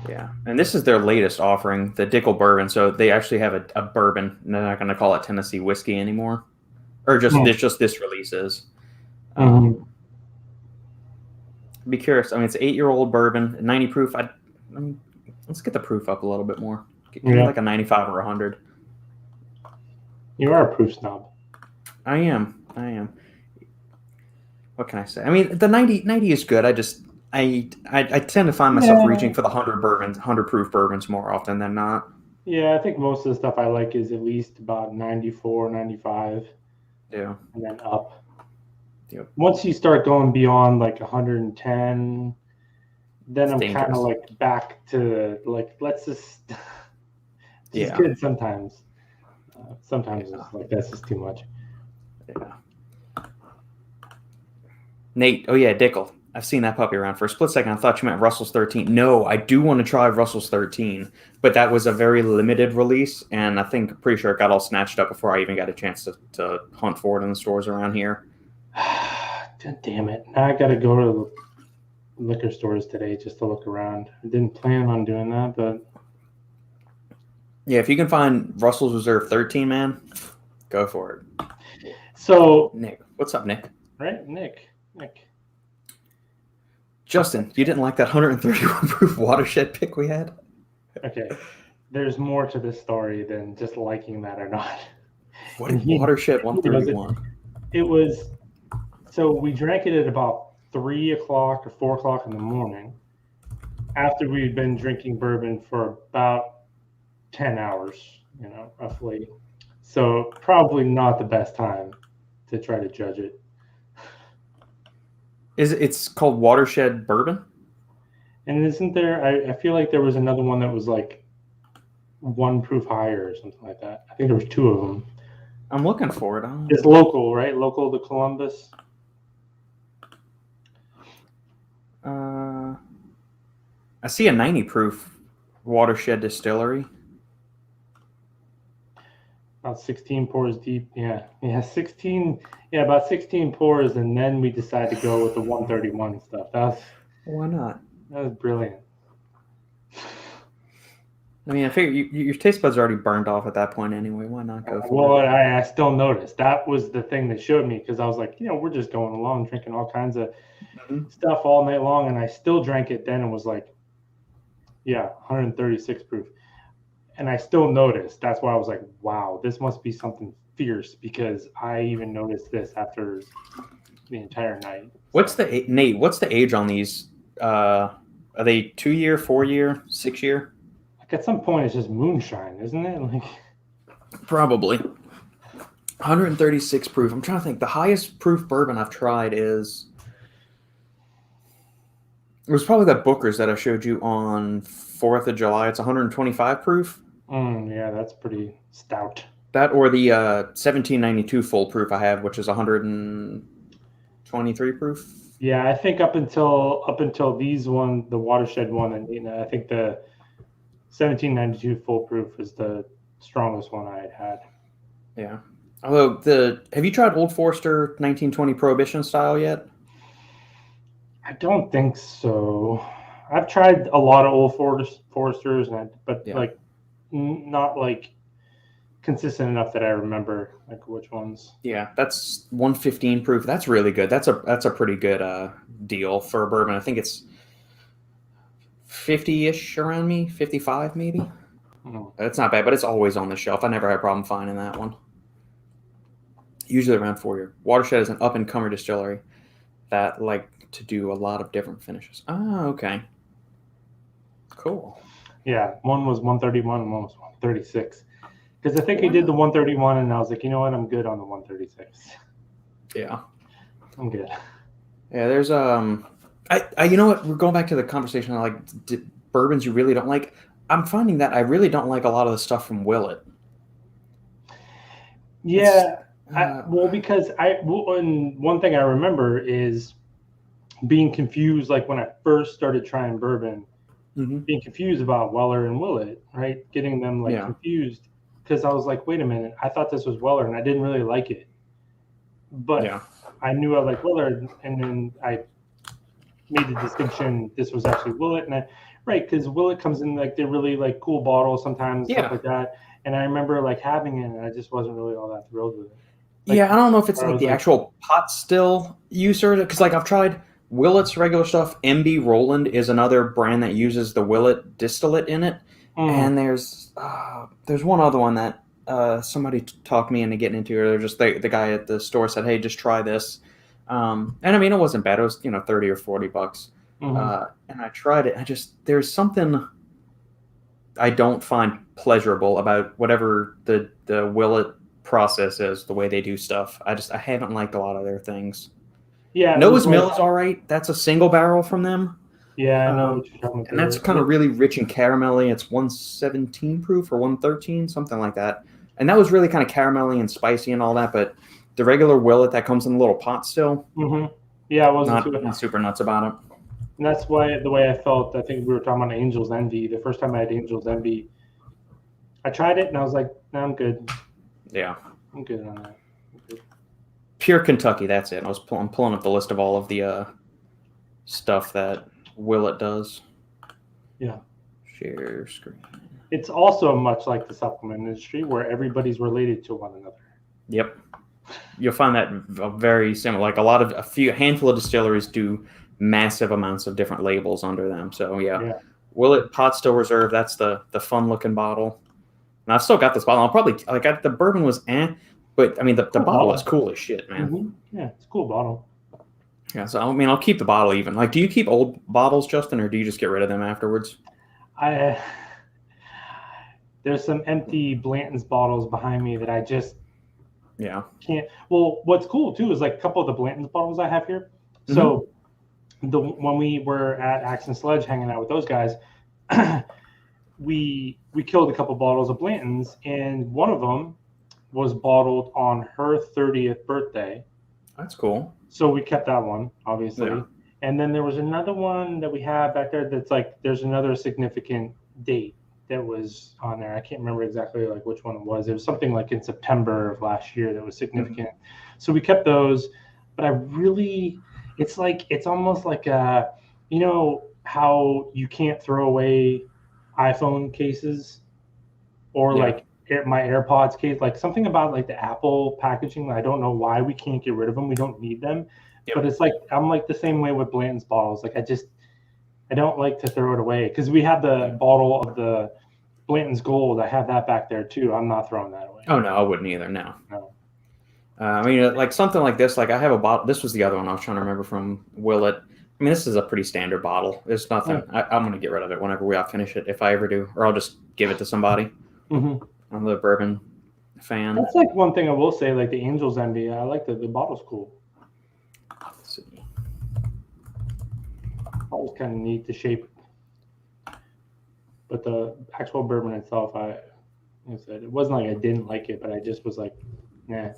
[SPEAKER 1] Yeah, and this is their latest offering, the Dickle Bourbon. So they actually have a bourbon. And they're not going to call it Tennessee whiskey anymore, or just this release is. Be curious. I mean, it's 8-year-old bourbon, 90 proof. I mean, let's get the proof up a little bit more. Give me like a 95 or 100.
[SPEAKER 2] You are a proof snob.
[SPEAKER 1] I am. What can I say? I mean, the 90 is good. I tend to find myself reaching for the 100 proof bourbons more often than not.
[SPEAKER 2] Yeah, I think most of the stuff I like is at least about 94, 95.
[SPEAKER 1] Yeah.
[SPEAKER 2] And then up.
[SPEAKER 1] Yep.
[SPEAKER 2] Once you start going beyond like 110, then I'm kind of like back to like, let's just, it's good sometimes. Sometimes it's like, that's just too much.
[SPEAKER 1] Yeah. Nate, oh yeah, Dickle. I've seen that puppy around. For a split second, I thought you meant Russell's 13. No, I do want to try Russell's 13, but that was a very limited release, and I think pretty sure it got all snatched up before I even got a chance to hunt for it in the stores around here.
[SPEAKER 2] Damn it. Now I got to go to the liquor stores today just to look around. I didn't plan on doing that, but...
[SPEAKER 1] Yeah, if you can find Russell's Reserve 13, man, go for it.
[SPEAKER 2] So...
[SPEAKER 1] Nick. What's up, Nick?
[SPEAKER 2] Right? Nick.
[SPEAKER 1] Justin, you didn't like that 131 proof Watershed pick we had?
[SPEAKER 2] Okay. There's more to this story than just liking that or not.
[SPEAKER 1] What is Watershed 131?
[SPEAKER 2] It was, so we drank it at about 3 o'clock or 4 o'clock in the morning after we'd been drinking bourbon for about 10 hours, roughly. So probably not the best time to try to judge it.
[SPEAKER 1] It's called Watershed Bourbon?
[SPEAKER 2] And isn't there, I feel like there was another one that was like 1 proof higher or something like that. I think there was 2 of them.
[SPEAKER 1] I'm looking for it.
[SPEAKER 2] It's local, right? Local to Columbus.
[SPEAKER 1] I see a 90 proof Watershed Distillery.
[SPEAKER 2] About 16 pours deep. Yeah, 16. Yeah, about 16 pours, and then we decided to go with the 131 stuff.
[SPEAKER 1] Why not?
[SPEAKER 2] That was brilliant.
[SPEAKER 1] I mean, I figure your taste buds are already burned off at that point anyway. Why not go for it?
[SPEAKER 2] Well, I still noticed. That was the thing that showed me, because I was like, we're just going along, drinking all kinds of stuff all night long, and I still drank it then and was like, 136 proof. And I still noticed. That's why I was like, wow, this must be something fierce, because I even noticed this after the entire night.
[SPEAKER 1] What's the age on these? Are they 2 year, 4 year, 6 year?
[SPEAKER 2] Like at some point, it's just moonshine, isn't it? Like
[SPEAKER 1] probably 136 proof. I'm trying to think. The highest proof bourbon I've tried it was probably that Booker's that I showed you on 4th of July. It's 125 proof.
[SPEAKER 2] Yeah, that's pretty stout.
[SPEAKER 1] That or the 1792 full proof I have, which is 123 proof.
[SPEAKER 2] Yeah, I think up until these one, the Watershed one, and I think the 1792 full proof is the strongest one I had.
[SPEAKER 1] Yeah. Although have you tried Old Forester 1920 Prohibition style yet?
[SPEAKER 2] I don't think so. I've tried a lot of Old Foresters, but not like consistent enough that I remember like which ones.
[SPEAKER 1] Yeah, that's 115 proof. That's really good. That's a pretty good deal for a bourbon. I think it's 50-ish around me, 55 maybe. That's not bad, but it's always on the shelf. I never had a problem finding that one. Usually around 4 year. Watershed is an up-and-comer distillery that like to do a lot of different finishes. Oh, okay. Cool.
[SPEAKER 2] Yeah, one was 131 and one was 136. Because I think he did the 131, and I was like, you know what, I'm good on the 136.
[SPEAKER 1] Yeah.
[SPEAKER 2] I'm good.
[SPEAKER 1] Yeah, there's you know what? We're going back to the conversation of like bourbons you really don't like. I'm finding that I really don't like a lot of the stuff from Willett.
[SPEAKER 2] Yeah, because one thing I remember is being confused, like when I first started trying bourbon, being confused about Weller and Willett, right? Getting them confused, because I was like, wait a minute, I thought this was Weller, and I didn't really like it. But I knew I liked Weller, and then I made the distinction this was actually Willett, and because Willett comes in like they're really like cool bottles sometimes, stuff like that. And I remember like having it, and I just wasn't really all that thrilled with it. Like,
[SPEAKER 1] I don't know if it's like the actual pot still user, because like I've tried Willett's regular stuff. MB Roland is another brand that uses the Willett distillate in it, and there's one other one that somebody talked me into getting into earlier. Just the guy at the store said, "Hey, just try this," and I mean it wasn't bad. It was $30 or $40, and I tried it. There's something I don't find pleasurable about whatever the Willett process is, the way they do stuff. I haven't liked a lot of their things.
[SPEAKER 2] Yeah,
[SPEAKER 1] Noah's Mill is all right. That's a single barrel from them.
[SPEAKER 2] Yeah, I know what you're talking about.
[SPEAKER 1] And that's kind of really rich and caramelly. It's 117 proof or 113, something like that. And that was really kind of caramelly and spicy and all that. But the regular Willett that comes in a little pot still,
[SPEAKER 2] yeah, I wasn't
[SPEAKER 1] not super nuts about it.
[SPEAKER 2] And that's why the way I felt. I think we were talking about Angel's Envy. The first time I had Angel's Envy, I tried it and I was like, "No, I'm good."
[SPEAKER 1] Yeah,
[SPEAKER 2] I'm good on that.
[SPEAKER 1] Pure Kentucky. That's it. I'm pulling up the list of all of the stuff that Willett does.
[SPEAKER 2] Yeah.
[SPEAKER 1] Share screen.
[SPEAKER 2] It's also much like the supplement industry where everybody's related to one another.
[SPEAKER 1] Yep. You'll find that very similar. Like a handful of distilleries do massive amounts of different labels under them. So yeah. Willett Pot Still Reserve. That's the fun looking bottle. And I've still got this bottle. I'll probably the bourbon was but I mean the bottle is cool as shit, man.
[SPEAKER 2] Yeah, it's a cool bottle.
[SPEAKER 1] Yeah, so I mean, I'll keep the bottle even. Like, do you keep old bottles, Justin, or do you just get rid of them afterwards?
[SPEAKER 2] There's some empty Blanton's bottles behind me that I just
[SPEAKER 1] can't.
[SPEAKER 2] Well, what's cool too is like a couple of the Blanton's bottles I have here. So when we were at Axe and Sledge hanging out with those guys, we killed a couple bottles of Blanton's, and one of them was bottled on her 30th birthday.
[SPEAKER 1] That's cool.
[SPEAKER 2] So we kept that one, obviously. Yeah. And then there was another one that we have back there that's like there's another significant date that was on there. I can't remember exactly like which one it was. It was something like in September of last year that was significant. So we kept those, but it's almost like you know how you can't throw away iPhone cases or like my AirPods case, like something about like the Apple packaging. I don't know why we can't get rid of them. We don't need them, but it's like, I'm like the same way with Blanton's bottles. Like I don't like to throw it away because we have the bottle of the Blanton's Gold. I have that back there too. I'm not throwing that away.
[SPEAKER 1] Oh no, I wouldn't either. No. I mean, like something like this, like I have a bottle. This was the other one I was trying to remember from Willett. I mean, this is a pretty standard bottle. There's nothing. I'm going to get rid of it whenever we all finish it, if I ever do, or I'll just give it to somebody. I'm the bourbon fan.
[SPEAKER 2] That's like one thing I will say, like the Angel's Envy. I like the bottle's cool.
[SPEAKER 1] Let's see.
[SPEAKER 2] Bottle's kind of neat, the shape. But the actual bourbon itself, like I said, it wasn't like I didn't like it, but I just was like, nah.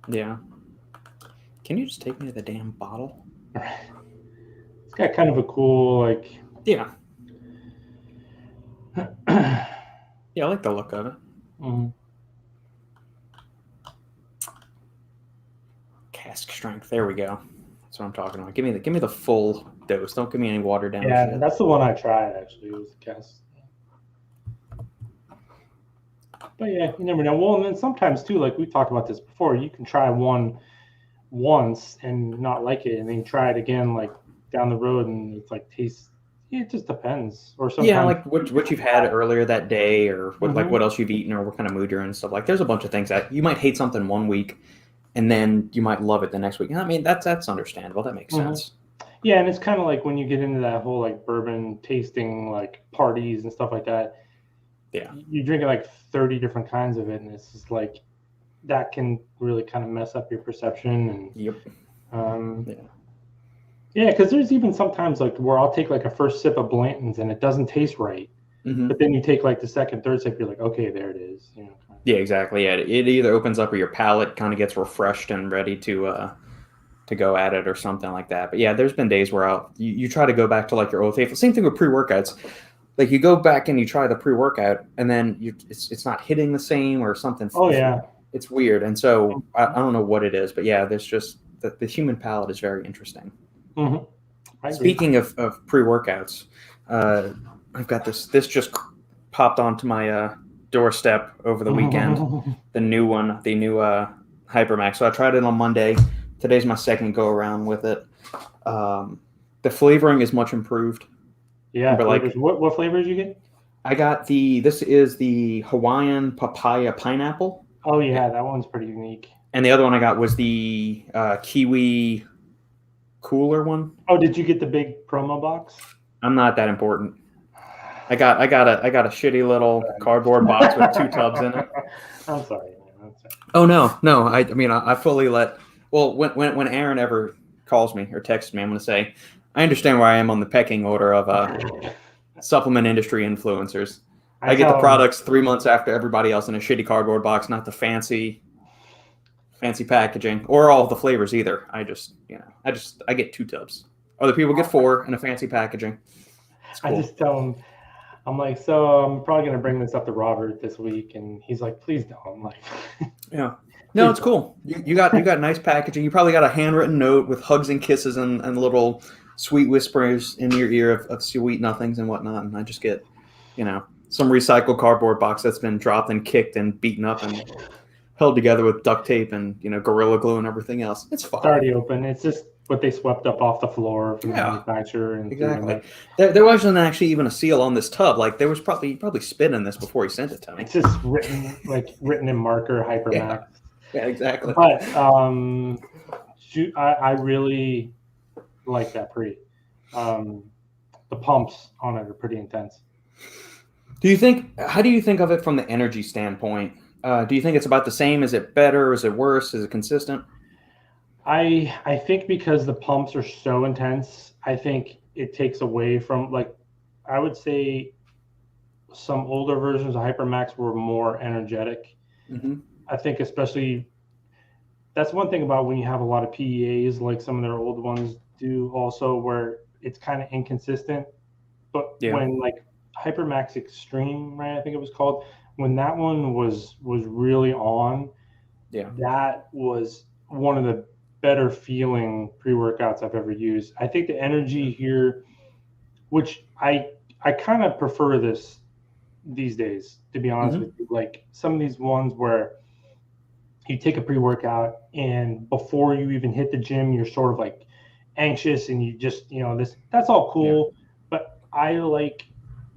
[SPEAKER 1] Yeah. Can you just take me to the damn bottle?
[SPEAKER 2] It's got kind of a cool, like...
[SPEAKER 1] Yeah. Yeah, I like the look of it. Cask strength. There we go. That's what I'm talking about. Give me the full dose. Don't give me any watered down shit.
[SPEAKER 2] That's the one I tried, actually. It was the cask. But yeah, you never know. Well, and then sometimes too, like we talked about this before, you can try one once and not like it, and then you try it again like down the road, and it's like tastes. It just depends. Or sometimes,
[SPEAKER 1] like what you've had earlier that day, or like what else you've eaten, or what kind of mood you're in, and stuff. Like there's a bunch of things that you might hate something one week, and then you might love it the next week. I mean, that's understandable. That makes sense.
[SPEAKER 2] Yeah, and it's kind of like when you get into that whole like bourbon tasting like parties and stuff like that.
[SPEAKER 1] Yeah,
[SPEAKER 2] you drink like 30 different kinds of it, and it's just like that can really kind of mess up your perception. And yeah, because there's even sometimes like where I'll take like a first sip of Blanton's and it doesn't taste right, but then you take like the second, third sip, you're like, okay, there it is. You know.
[SPEAKER 1] Yeah, exactly. Yeah, it either opens up or your palate kind of gets refreshed and ready to go at it or something like that. But yeah, there's been days where you try to go back to like your old faithful. Same thing with pre-workouts. Like you go back and you try the pre-workout, and then it's not hitting the same or something.
[SPEAKER 2] Oh yeah,
[SPEAKER 1] it's weird. And so I don't know what it is, but yeah, there's just the human palate is very interesting. Speaking of pre-workouts, I've got this just popped onto my doorstep over the weekend. The new Hypermax. So I tried it on Monday. Today's my second go around with it. The flavoring is much improved.
[SPEAKER 2] Yeah, but like what flavors you get?
[SPEAKER 1] I got this is the Hawaiian papaya pineapple.
[SPEAKER 2] Oh yeah, that one's pretty unique.
[SPEAKER 1] And the other one I got was the kiwi cooler one.
[SPEAKER 2] Oh, did you get the big promo box? I'm
[SPEAKER 1] not that important. I got a shitty little cardboard box with 2 tubs in it.
[SPEAKER 2] I'm sorry.
[SPEAKER 1] Oh no. I mean I fully let. Well, when Aaron ever calls me or texts me, I'm going to say, I understand where I am on the pecking order of supplement industry influencers. I get the products 3 months after everybody else in a shitty cardboard box, not the fancy packaging or all the flavors either. I get 2 tubs. Other people get 4 in a fancy packaging. Cool.
[SPEAKER 2] I just tell them, I'm like, so I'm probably going to bring this up to Robert this week, and he's like, please don't. I'm like,
[SPEAKER 1] yeah. No, it's cool. You got nice packaging. You probably got a handwritten note with hugs and kisses and little sweet whispers in your ear of sweet nothings and whatnot. And I just get, some recycled cardboard box that's been dropped and kicked and beaten up and held together with duct tape and, Gorilla Glue and everything else. It's fine.
[SPEAKER 2] It's already open. It's just, what they swept up off the floor from the manufacturer. And
[SPEAKER 1] exactly. There wasn't actually even a seal on this tub. Like there was probably spit in this before he sent it to me.
[SPEAKER 2] It's just written in marker, Hypermax.
[SPEAKER 1] Yeah, exactly.
[SPEAKER 2] But I really like that pre. The pumps on it are pretty intense.
[SPEAKER 1] How do you think of it from the energy standpoint? Do you think it's about the same? Is it better? Is it worse? Is it consistent?
[SPEAKER 2] I think because the pumps are so intense, I think it takes away from, like, I would say some older versions of Hypermax were more energetic.
[SPEAKER 1] Mm-hmm.
[SPEAKER 2] I think especially that's one thing about when you have a lot of PEAs, like some of their old ones do also, where it's kind of inconsistent. But when like Hypermax Extreme, right, I think it was called, when that one was really on, that was one of the better feeling pre-workouts I've ever used. I think the energy here, which I kind of prefer this these days, to be honest with you. Like some of these ones where you take a pre-workout and before you even hit the gym, you're sort of like anxious and you just, that's all cool. Yeah. But I like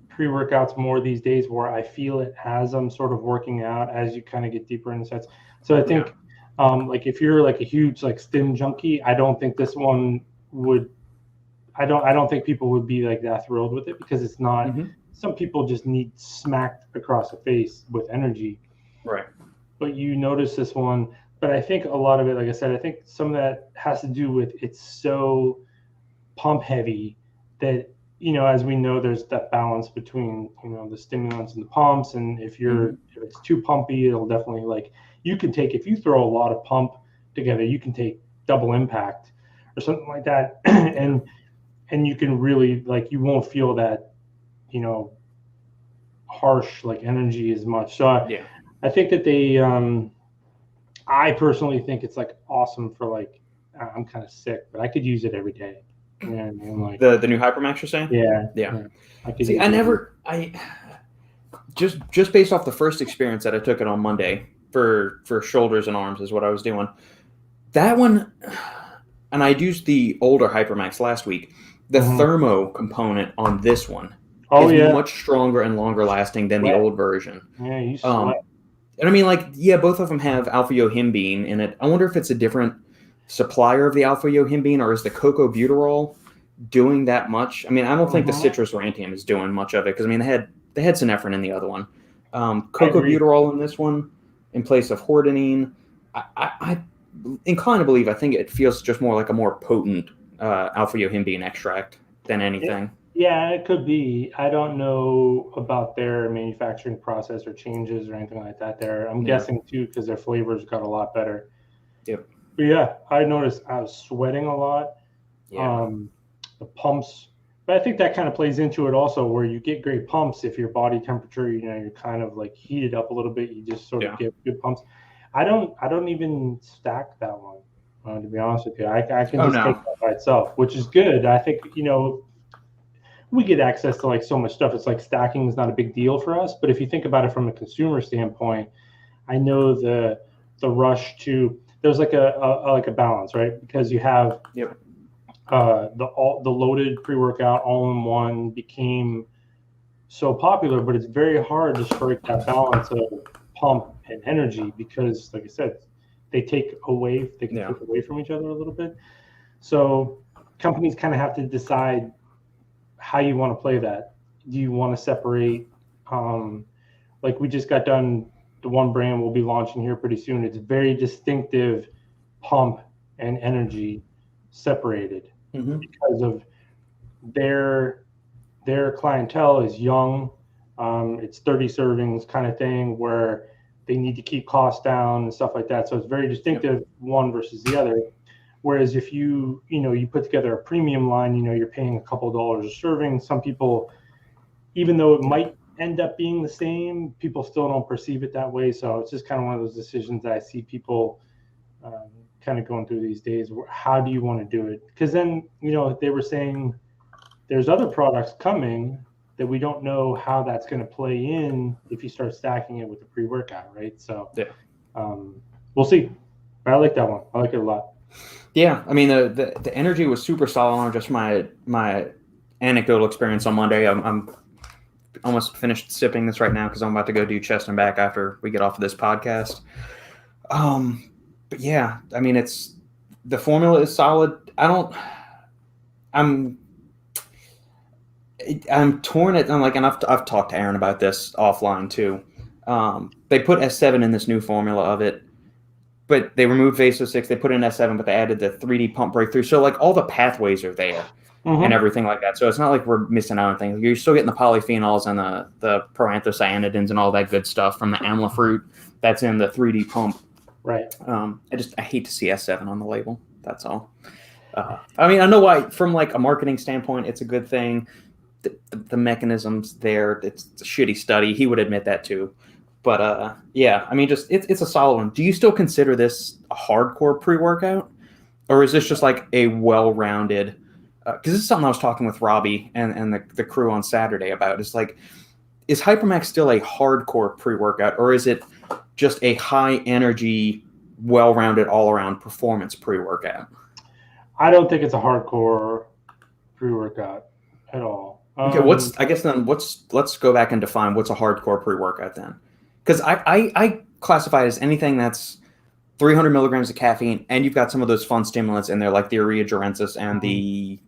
[SPEAKER 2] pre-workouts more these days where I feel it as I'm sort of working out as you kind of get deeper in the sets. So I think like if you're like a huge like stim junkie, I don't think this one would, I don't think people would be like that thrilled with it because it's not, some people just need smacked across the face with energy.
[SPEAKER 1] Right.
[SPEAKER 2] But you notice this one, but I think a lot of it, like I said, I think some of that has to do with it's so pump heavy that, as we know, there's that balance between, the stimulants and the pumps. And if it's too pumpy, it'll definitely if you throw a lot of pump together, you can take double impact or something like that. and you can really, you won't feel that, harsh, energy as much. So I think that they, I personally think it's awesome for I'm kind of sick, but I could use it every day. You know what I mean?
[SPEAKER 1] The new Hypermax you're saying?
[SPEAKER 2] Yeah.
[SPEAKER 1] Just based off the first experience that I took it on Monday for shoulders and arms is what I was doing. That one, and I used the older Hypermax last week. The thermo component on this one is much stronger and longer lasting than the old version.
[SPEAKER 2] Yeah, you sweat.
[SPEAKER 1] And I mean, both of them have Alpha Yohimbine in it. I wonder if it's a different supplier of the Alpha Yohimbine, or is the cocoa butyrol doing that much? I mean, I don't think the citrus rantium is doing much of it because I mean they had synephrine in the other one. Cocoa butyrol in this one in place of hordenine. I inclined to believe. I think it feels just more like a more potent Alpha Yohimbine extract than anything.
[SPEAKER 2] Yeah, it could be. I don't know about their manufacturing process or changes or anything like that there. I'm guessing too because their flavors got a lot better.
[SPEAKER 1] Yep.
[SPEAKER 2] But yeah, I noticed I was sweating a lot. Yeah. The pumps, but I think that kind of plays into it also, where you get great pumps if your body temperature, you're kind of heated up a little bit. You just sort of get good pumps. I don't even stack that one, to be honest with you. I can take that by itself, which is good. I think we get access to so much stuff. It's stacking is not a big deal for us, but if you think about it from a consumer standpoint, I know the rush to there's a balance, right? Because you have the loaded pre-workout all-in-one became so popular, but it's very hard to strike that balance of pump and energy because, like I said, they can take away from each other a little bit. So companies kind of have to decide how you want to play that. Do you want to separate? We just got done. The one brand we'll be launching here pretty soon. It's very distinctive pump and energy separated because of their clientele is young. It's 30 servings kind of thing where they need to keep costs down and stuff like that. So it's very distinctive one versus the other. Whereas if you put together a premium line, you're paying a couple dollars a serving. Some people, even though it might end up being the same, people still don't perceive it that way. So it's just kind of one of those decisions that I see people kind of going through these days. How do you want to do it? Because then, they were saying there's other products coming that we don't know how that's going to play in if you start stacking it with the pre-workout, right? So we'll see. But I like that one. I like it a lot.
[SPEAKER 1] Yeah, I mean the energy was super solid on just my anecdotal experience on Monday. I'm almost finished sipping this right now because I'm about to go do chest and back after we get off of this podcast. But yeah, I mean it's the formula is solid. I'm I'm torn at I'm like, and I've talked to Aaron about this offline too. They put S7 in this new formula of it, but they removed VASO6. They put in S7, but they added the 3D pump breakthrough. So like all the pathways are there and everything like that. So it's not like we're missing out on things. You're still getting the polyphenols and the proanthocyanidins and all that good stuff from the amla fruit that's in the 3D pump.
[SPEAKER 2] Right.
[SPEAKER 1] I hate to see S7 on the label. That's all. I mean, I know why. From like a marketing standpoint, it's a good thing. The mechanisms there. It's a shitty study. He would admit that too. But yeah, I mean, just it's a solid one. Do you still consider this a hardcore pre-workout, or is this just like a well-rounded? Because this is something I was talking with Robbie and the crew on Saturday about. It's like, is Hypermax still a hardcore pre-workout, or is it just a high-energy, well-rounded, all-around performance pre-workout?
[SPEAKER 2] I don't think it's a hardcore pre-workout at all.
[SPEAKER 1] Okay, let's go back and define what's a hardcore pre-workout then. Because I classify it as anything that's 300 milligrams of caffeine, and you've got some of those fun stimulants in there, like the urea gerensis and the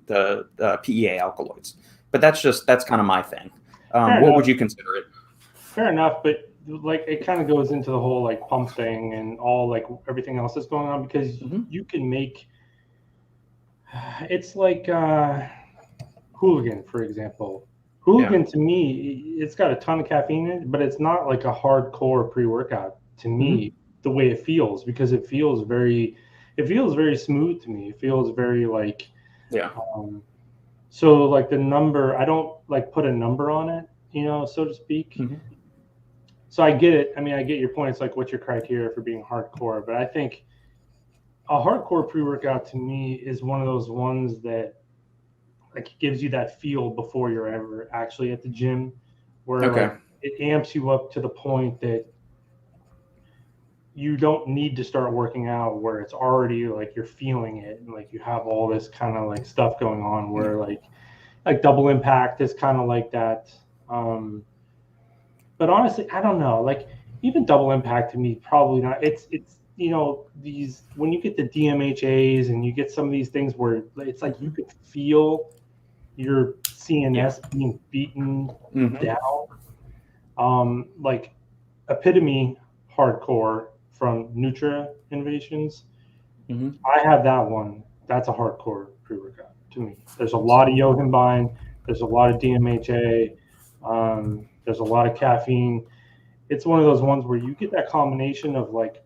[SPEAKER 1] PEA alkaloids. But that's kind of my thing. What would you consider it?
[SPEAKER 2] Fair enough, but like it kind of goes into the whole like pump thing and all like everything else that's going on, because you can make it's like Hooligan, for example. Hooligan to me, it's got a ton of caffeine in it, but it's not like a hardcore pre-workout to me, the way it feels, because it feels very smooth to me. It feels very like, so like the number, I don't like put a number on it, so to speak. So I get it. I mean, I get your point. It's like, what's your criteria for being hardcore? But I think a hardcore pre-workout to me is one of those ones that like gives you that feel before you're ever actually at the gym, where like, it amps you up to the point that you don't need to start working out, where it's already like you're feeling it and like you have all this kind of like stuff going on, where like Double Impact is kind of like that. But honestly, I don't know. Like even Double Impact to me, probably not. It's these, when you get the DMHAs and you get some of these things where it's like you could feel your CNS being beaten down. Like Epitome Hardcore from Nutra Innovations. I have that one. That's a hardcore pre-workout to me. There's a lot of yohimbine. There's a lot of DMHA. There's a lot of caffeine. It's one of those ones where you get that combination of like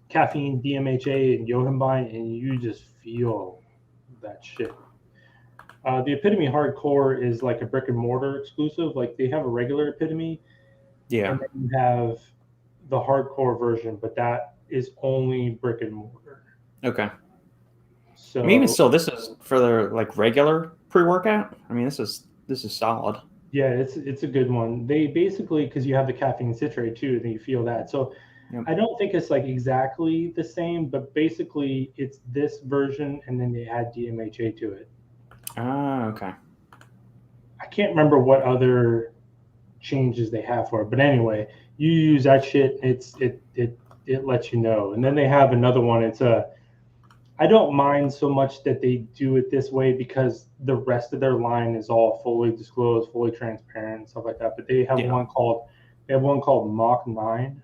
[SPEAKER 2] caffeine, DMHA, and yohimbine, and you just feel that shit. The Epitome Hardcore is like a brick and mortar exclusive. Like they have a regular Epitome, and then you have the hardcore version, but that is only brick and mortar.
[SPEAKER 1] Okay.
[SPEAKER 2] So
[SPEAKER 1] I mean, even still, this is for the like regular pre-workout. I mean, this is solid.
[SPEAKER 2] Yeah, it's a good one. They basically, because you have the caffeine citrate too, and you feel that. So I don't think it's like exactly the same, but basically it's this version, and then they add DMHA to it.
[SPEAKER 1] Ah, okay.
[SPEAKER 2] I can't remember what other changes they have for it, but anyway, you use that shit, it lets you know. And then they have another one. I don't mind so much that they do it this way, because the rest of their line is all fully disclosed, fully transparent, and stuff like that. But they have one called Mach 9,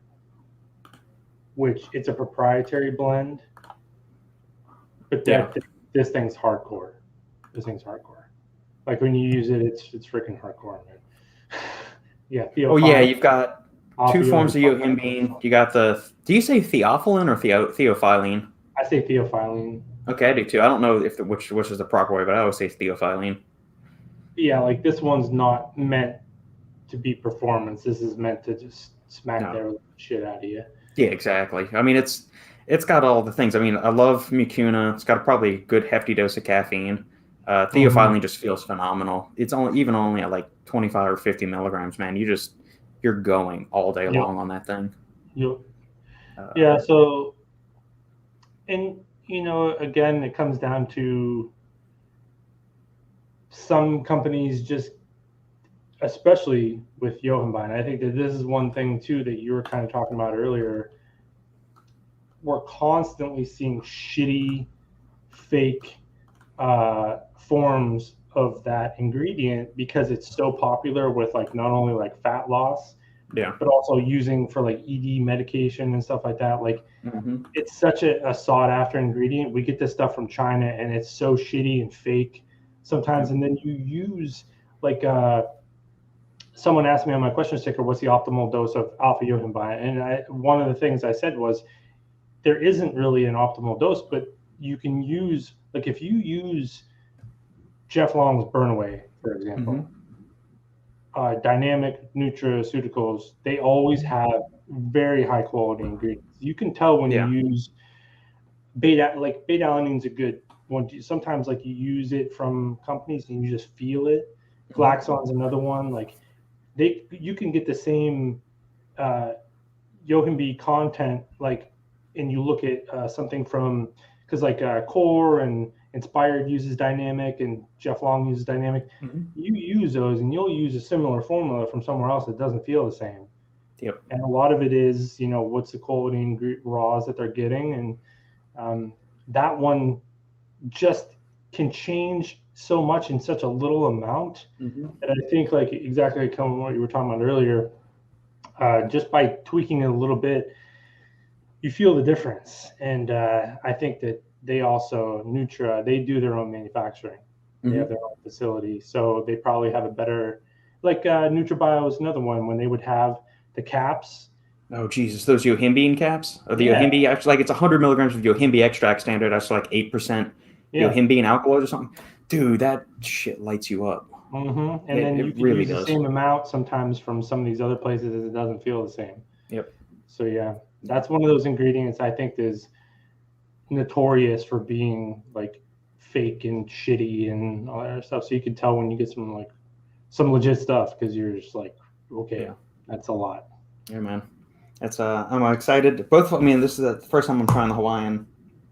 [SPEAKER 2] which it's a proprietary blend. But this thing's hardcore. This thing's hardcore. Like when you use it, it's freaking hardcore, man.
[SPEAKER 1] You've got two forms of yohimbine. You got do you say theophylline or theophylline?
[SPEAKER 2] I say theophylline.
[SPEAKER 1] Okay, I do too. I don't know which is the proper way, but I always say theophylline.
[SPEAKER 2] Yeah, like this one's not meant to be performance. This is meant to just smack the shit out of you.
[SPEAKER 1] Yeah, exactly. I mean, it's got all the things. I mean, I love mucuna. It's got probably a good hefty dose of caffeine. Theophylline just feels phenomenal. It's only at like 25 or 50 milligrams, man. You're going all day long on that thing.
[SPEAKER 2] Yep. So, and again, it comes down to some companies just, especially with Johanbein, I think that this is one thing too that you were kind of talking about earlier. We're constantly seeing shitty, fake forms of that ingredient because it's so popular with like not only like fat loss, but also using for like ED medication and stuff like that. Like it's such a sought after ingredient. We get this stuff from China and it's so shitty and fake sometimes. And then you use like someone asked me on my question sticker, what's the optimal dose of alpha Johanbein? And one of the things I said was there isn't really an optimal dose, but you can use, like if you use Jeff Long's Burn Away, for example, Dynamic Nutraceuticals, they always have very high quality ingredients. You can tell when you use beta-alanine's a good one. Sometimes like you use it from companies and you just feel it. Flaxon's another one. Like you can get the same Johanbein content, like, and you look at something from, because like Core and Inspired uses Dynamic and Jeff Long uses Dynamic. You use those and you'll use a similar formula from somewhere else that doesn't feel the same. And a lot of it is, what's the quality raws that they're getting. And that one just can change so much in such a little amount. And I think like exactly like what you were talking about earlier, just by tweaking it a little bit, you feel the difference. And I think that they also, Nutra, they do their own manufacturing. They have their own facility. So they probably have a better, like NutraBio is another one when they would have the caps.
[SPEAKER 1] Oh, Jesus, those Yohimbean caps? Or the Yohimbe, actually, like it's 100 milligrams of Yohimbe extract standard. That's like 8% Yohimbean alkaloid or something. Dude, that shit lights you up.
[SPEAKER 2] And then you can really use the same amount sometimes from some of these other places as it doesn't feel the same. So yeah, that's one of those ingredients I think is notorious for being like fake and shitty and all that stuff. So you can tell when you get some legit stuff because you're just like, okay, that's a lot.
[SPEAKER 1] Yeah, man. That's I'm excited. This is the first time I'm trying the Hawaiian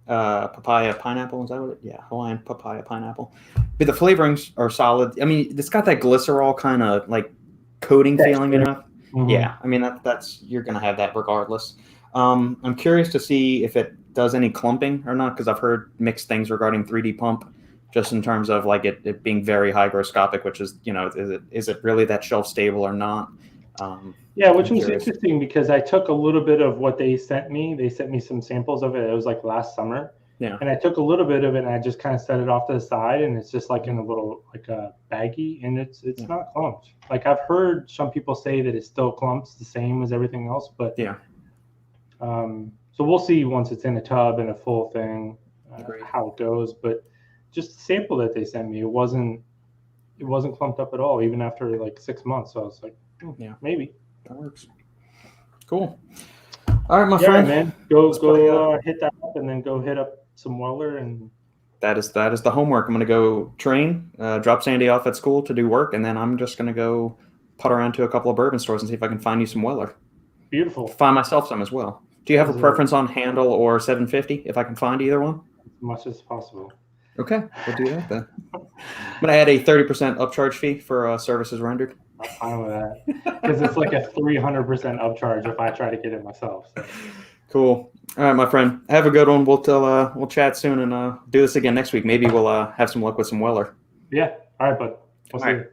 [SPEAKER 1] papaya pineapple. Is that what it? Yeah, Hawaiian papaya pineapple. But the flavorings are solid. I mean, it's got that glycerol kind of like coating feeling in it. Yeah, I mean that's you're gonna have that regardless. I'm curious to see if it does any clumping or not, because I've heard mixed things regarding 3D pump, just in terms of like it being very hygroscopic, which is is it really that shelf stable or not?
[SPEAKER 2] Which was interesting because I took a little bit of what they sent me. They sent me some samples of it. It was like last summer. And I took a little bit of it and I just kind of set it off to the side, and it's just like in a little like a baggie, and it's not clumped. Like I've heard some people say that it still clumps the same as everything else, but so we'll see once it's in a tub and a full thing how it goes. But just the sample that they sent me, it wasn't clumped up at all, even after like 6 months. So I was like, maybe
[SPEAKER 1] that works. Cool. All right, my friend,
[SPEAKER 2] man, go hit that up, and then go hit up some Weller, and
[SPEAKER 1] that is the homework. I'm gonna go train, drop Sandy off at school to do work, and then I'm just gonna go putt around to a couple of bourbon stores and see if I can find you some Weller.
[SPEAKER 2] Beautiful.
[SPEAKER 1] Find myself some as well. Do you have a preference on handle or 750? If I can find either one,
[SPEAKER 2] as much as possible.
[SPEAKER 1] Okay, we'll do that then. I'm gonna add a 30% upcharge fee for services rendered.
[SPEAKER 2] I'm fine with that because it's like a 300% upcharge if I try to get it myself. So.
[SPEAKER 1] Cool. All right, my friend. Have a good one. We'll chat soon and do this again next week. Maybe we'll have some luck with some Weller.
[SPEAKER 2] Yeah. All right, bud. We'll see you.